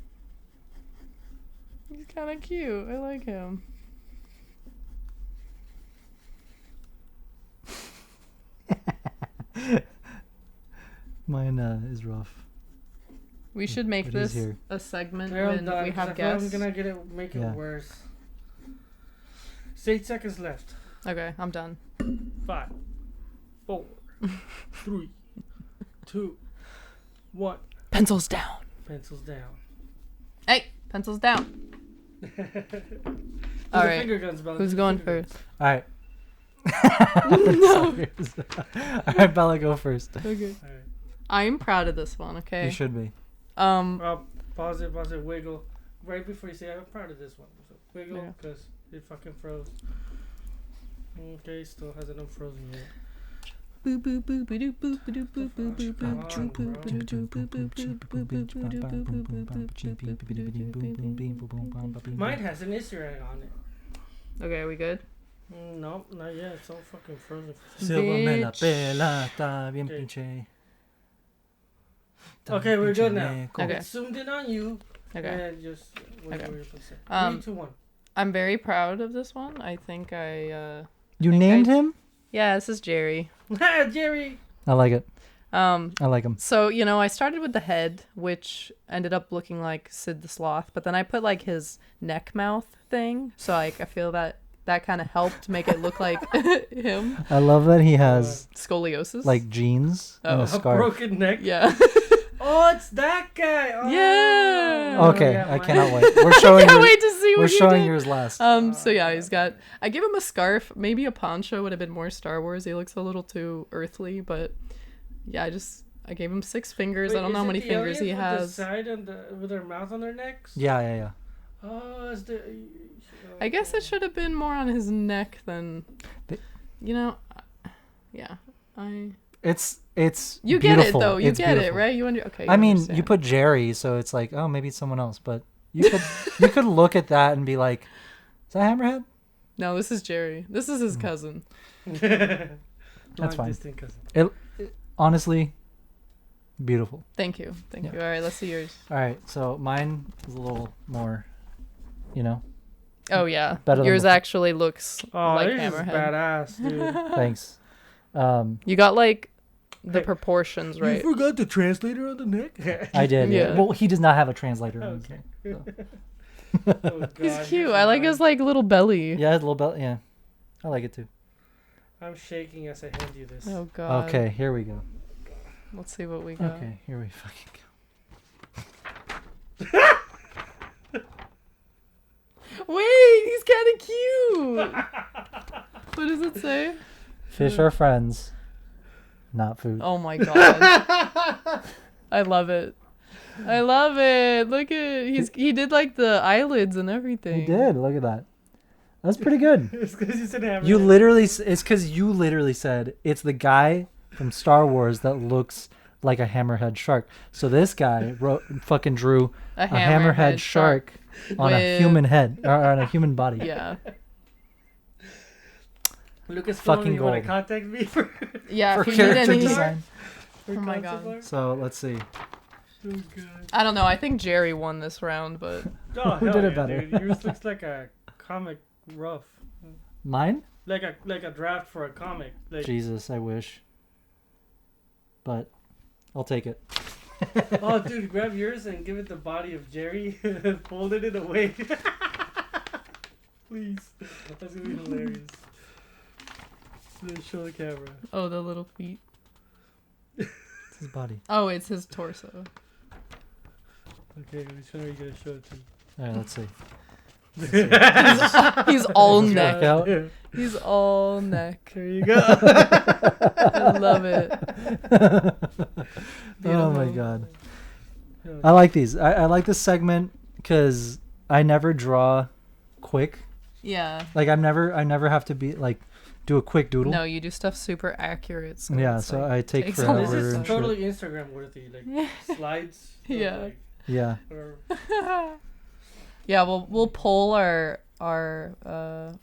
He's kind of cute. I like him. Mine is rough. We should make It is this here. a segment They're all when done, we 'cause I have feel like guests. I'm gonna make it Yeah. worse. 8 seconds left. Okay, I'm done. 5, 4, 3, 2, 1. Pencils down. Pencils down. Hey, pencils down. All All right. right. Finger guns, Bella. Who's Do the going finger first? All right. All right, Bella, go first. Okay. guns. All right. I'm proud of this one. Okay. You should be. Pause it, wiggle. Right before you say, I'm proud of this one. So wiggle, Yeah. because it fucking froze. Okay, still hasn't unfrozen yet. Boo boo boo boo doo boo boo doo boo boo boo boo boo boo boo doo boo boo boo boo boo boo doo boo boo boo boo boo boo boo boo boo boo boo. Mine has an Easter egg on it. Okay, are we good? No, not yet. It's all fucking frozen. Silver Bella, está bien pinche. Okay, we're good now. Okay. It's zoomed in on you. Okay. And just what Okay. were you supposed to say? 3, 2, 1. I'm very proud of this one. I think I. You named him? Yeah, this is Jerry. Jerry. I like it. I like him. So, you know, I started with the head, which ended up looking like Sid the Sloth, but then I put like his neck mouth thing. So like I feel that kind of helped make it look like him. I love that he has scoliosis. like jeans and a A scarf. broken neck. Yeah. Oh, it's that guy. Oh, Yeah. Okay, yeah, I mine. cannot wait. We're showing I can't wait to see what we're you showing did. yours last. So yeah, I gave him a scarf, maybe a poncho would have been more Star Wars. He looks a little too earthly, but yeah, I gave him 6 fingers. Wait, I don't know how is it many the fingers he aliens with has. The side and with their mouth on their necks? Yeah. Oh, it's the. I guess it should have been more on his neck than, you know, yeah. It's You beautiful. get it though. You It's get beautiful. it, right? You okay? I mean, understand. you put Jerry, so it's like, oh, maybe it's someone else. But you could look at that and be like, is that Hammerhead? No, this is Jerry. This is his cousin. That's fine. Distant cousin. It honestly, beautiful. Thank you. All right, let's see yours. All right, so mine is a little more, Oh yeah, Better than yours the- actually looks Oh, like this is Hammerhead. badass, dude. Thanks. You got like the Hey, proportions right. forgot the translator on the neck. I did. Yeah. Well, he does not have a translator. Okay. So. Oh, God, He's here's cute. I like mine. his like little belly. Yeah, his little belt. Yeah, I like it too. I'm shaking as I hand you this. Oh god. Okay, here we go. Let's see what we got. Okay, here we fucking go. Wait, he's kind of cute. What does it say? Fish are friends, not food. Oh my god. I love it. I love it. Look at he did like the eyelids and everything. He did. Look at that. That's pretty good. It's because you said hammerhead. You literally. It's because you literally said it's the guy from Star Wars that looks like a hammerhead shark. So this guy fucking drew a hammerhead shark on a human head or on a human body. Yeah. Lucas, fucking you want to gold. contact me for Yeah. For if you need character any, design. for Oh my concept God. art? So let's see. Oh, God. I don't know. I think Jerry won this round, but Oh, Who hell did it yeah, better? Dude. Yours looks like a comic rough. Mine? Like a draft for a comic. Like, Jesus, I wish. But I'll take it. oh, dude, grab yours and give it the body of Jerry and folded it away. Please. That's going to be hilarious. Let's show the camera. oh, the little feet. It's his body. Oh, it's his torso. Okay, which one are you going to show it to? All right, let's see. He's all Check neck. out. He's all neck. There you go. I love it. Oh my god. I like these. I like this segment because I never draw quick. Yeah. Like I never have to be like do a quick doodle. No, you do stuff super accurate. So Yeah, it's, so like, I take takes a forever. This lot. is and totally shit. Instagram worthy. Like slides. of, Yeah. like, Yeah. whatever. Yeah, we'll poll our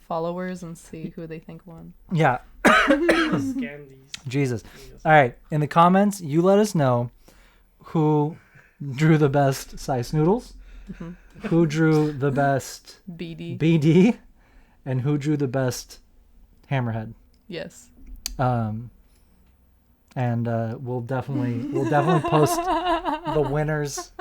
followers and see who they think won. Yeah. Scan these. Jesus. All right. In the comments, you let us know who drew the best size noodles, who drew the best BD. BD, and who drew the best hammerhead. Yes. And we'll definitely post the winners.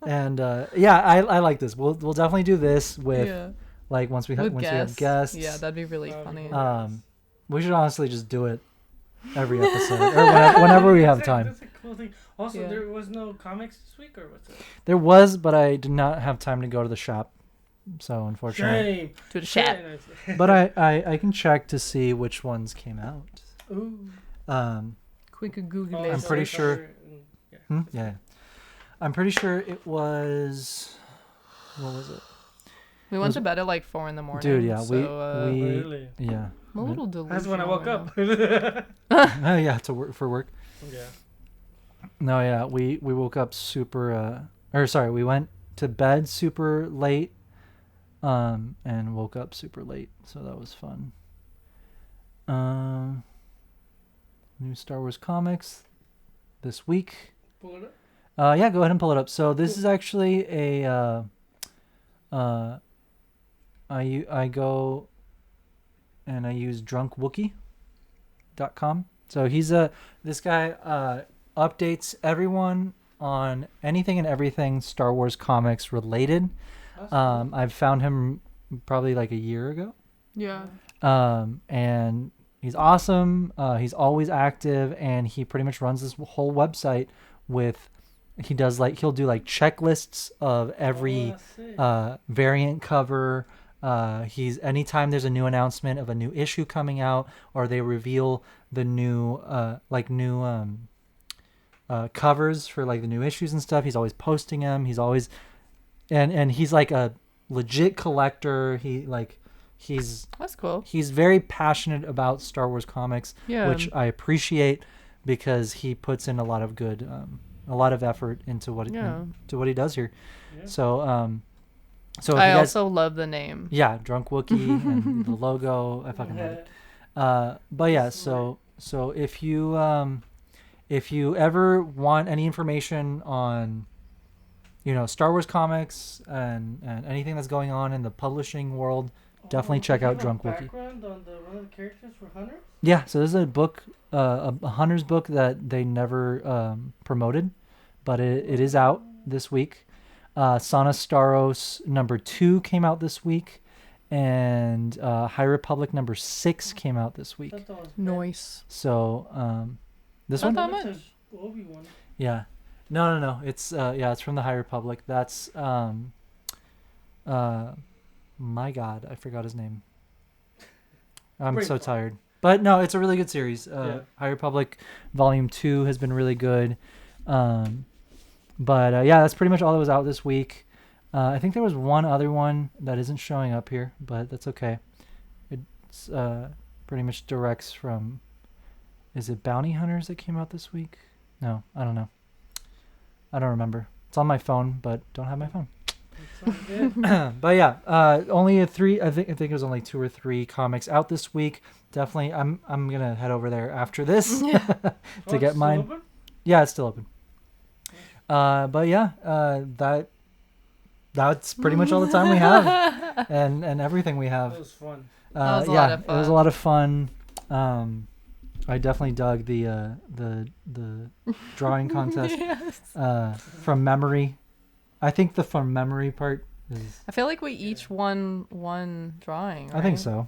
And yeah, I like this. We'll definitely do this with like once we have guests. Yeah, that'd be really That'd be funny. cool. We should honestly just do it every episode or whenever we have time. That's a cool thing. Also, Yeah. there was no comics this week, or what's it? There was, but I did not have time to go to the shop, so unfortunately. Shame. To the chat. But I can check to see which ones came out. Ooh. Quick Google I'm it. pretty sure- Yeah. Yeah. I'm pretty sure it was. What was it? We went to bed at like 4 a.m. Dude, yeah, we Really? yeah. I'm a little delusional. That's when I woke right up. Oh yeah, to work for work. Yeah. No, yeah, we woke up super. Or sorry, we went to bed super late, and woke up super late, so that was fun. New Star Wars comics this week. Pull it up. Yeah, go ahead and pull it up. So this is actually a I go and I use drunkwookie.com. So he's this guy updates everyone on anything and everything Star Wars comics related. I've found him probably like a year ago. Yeah. And he's awesome. He's always active, and he pretty much runs this whole website with. He'll do like checklists of every variant cover. Anytime there's a new announcement of a new issue coming out, or they reveal the new covers for like the new issues and stuff, he's always posting them. He's always and he's like a legit collector. That's cool. He's very passionate about Star Wars comics, which I appreciate because he puts in a lot of good a lot of effort into what he does here. Yeah. So I also love the name. Yeah, Drunk Wookie and the logo. I fucking love it. But yeah, so if you ever want any information on Star Wars comics and anything that's going on in the publishing world, definitely check out Drunk Wookie. Background on one of the characters for Hunter? Yeah, so this is a book, a Hunter's book that they never promoted, but it is out this week. Sana Staros #2 came out this week, and High Republic #6 came out this week. Nice. So this one? Not that much. Obi-Wan. Yeah. No. It's it's from the High Republic. That's my God, I forgot his name. I'm so tired. But no, it's a really good series. High Republic Volume 2 has been really good. But that's pretty much all that was out this week. I think there was one other one that isn't showing up here, but that's okay. It's pretty much directs from... Is it Bounty Hunters that came out this week? No, I don't know. I don't remember. It's on my phone, but don't have my phone. But yeah, only three. I think it was only 2 or 3 comics out this week. Definitely, I'm gonna head over there after this to get mine. Open? Yeah, it's still open. But yeah, that's pretty much all the time we have, and everything we have. It was fun. That was a lot of fun. It was a lot of fun. I definitely dug the drawing contest. Yes. From memory. I think the from memory part is... I feel like we each won one drawing, right? I think so.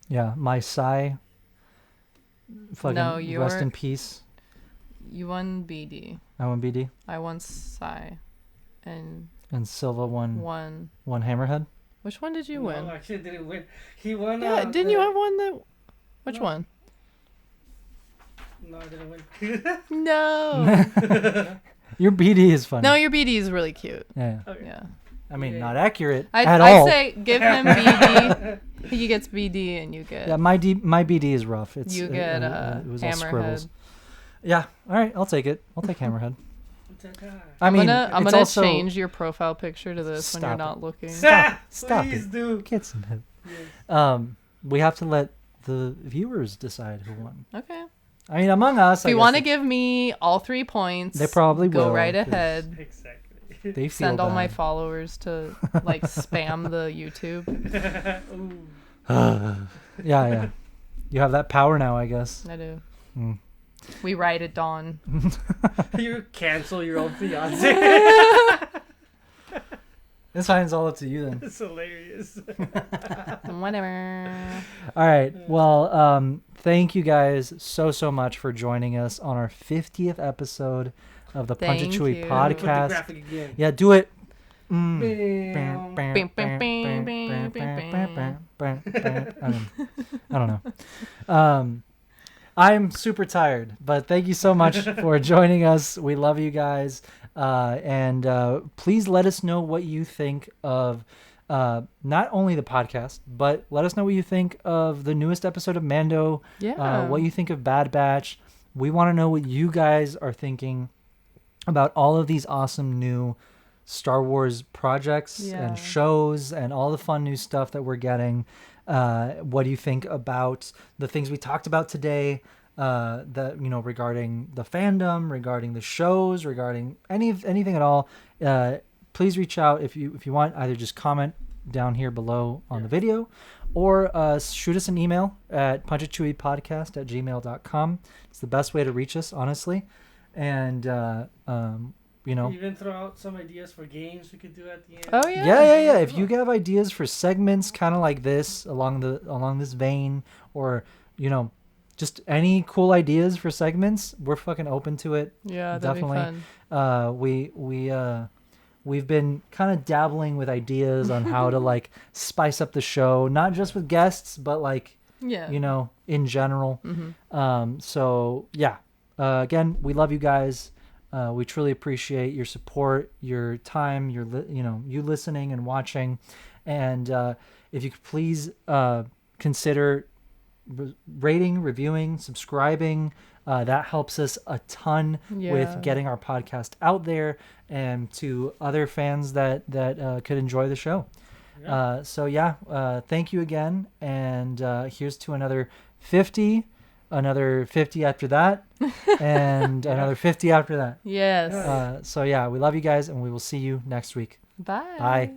Yeah, my Sai. Rest in peace. You won BD. I won BD. I won Sai. And Silva won one Hammerhead. Which one did you win? No, actually, didn't win. He won. Yeah, didn't you have one that... Which one? No, I didn't win. No. Your BD is funny. No, your BD is really cute. Yeah. Okay. Yeah. I mean, not accurate at all. I'd say give him BD. He gets BD and you get... Yeah, my BD is rough. It was Hammerhead. all scribbles. Yeah. All right, I'll take it. I'll take Hammerhead. I'm gonna change your profile picture to this when you're not looking. Stop Please it. do. Get some hit. Yes. We have to let the viewers decide who won. Okay. I mean, among us. If you want to give me all 3 points, they probably will. Go right ahead. Exactly. They send all my followers to like spam the YouTube. Yeah. You have that power now, I guess. I do. We ride at dawn. You cancel your own fiance. This time's all up to you then. It's hilarious. Whatever. All right. Well, thank you guys so much for joining us on our 50th episode of the Punch It Chewie podcast. Put the graphic again. Yeah, do it. I don't know. I'm super tired, but thank you so much for joining us. We love you guys. And please let us know what you think of not only the podcast, but let us know what you think of the newest episode of Mando. Yeah. What you think of Bad Batch. We want to know what you guys are thinking about all of these awesome new Star Wars projects and shows and all the fun new stuff that we're getting. What do you think about the things we talked about today? That regarding the fandom, regarding the shows, regarding anything at all. Please reach out if you want. Either just comment down here below on the video, or shoot us an email at punchitchewiepodcast@gmail.com. It's the best way to reach us, honestly. And even throw out some ideas for games we could do at the end. Oh yeah. If you have ideas for segments kind of like this along this vein, or just any cool ideas for segments, we're fucking open to it. Yeah, that'd definitely. Be fun. We've been kind of dabbling with ideas on how to like spice up the show, not just with guests, but like in general. So yeah, again, we love you guys. We truly appreciate your support, your time, you listening and watching, and if you could please consider rating, reviewing, subscribing. That helps us a ton with getting our podcast out there and to other fans that could enjoy the show. Thank you again, and here's to another 50, another 50 after that, and another 50 after that. Yes. We love you guys, and we will see you next week. Bye. Bye.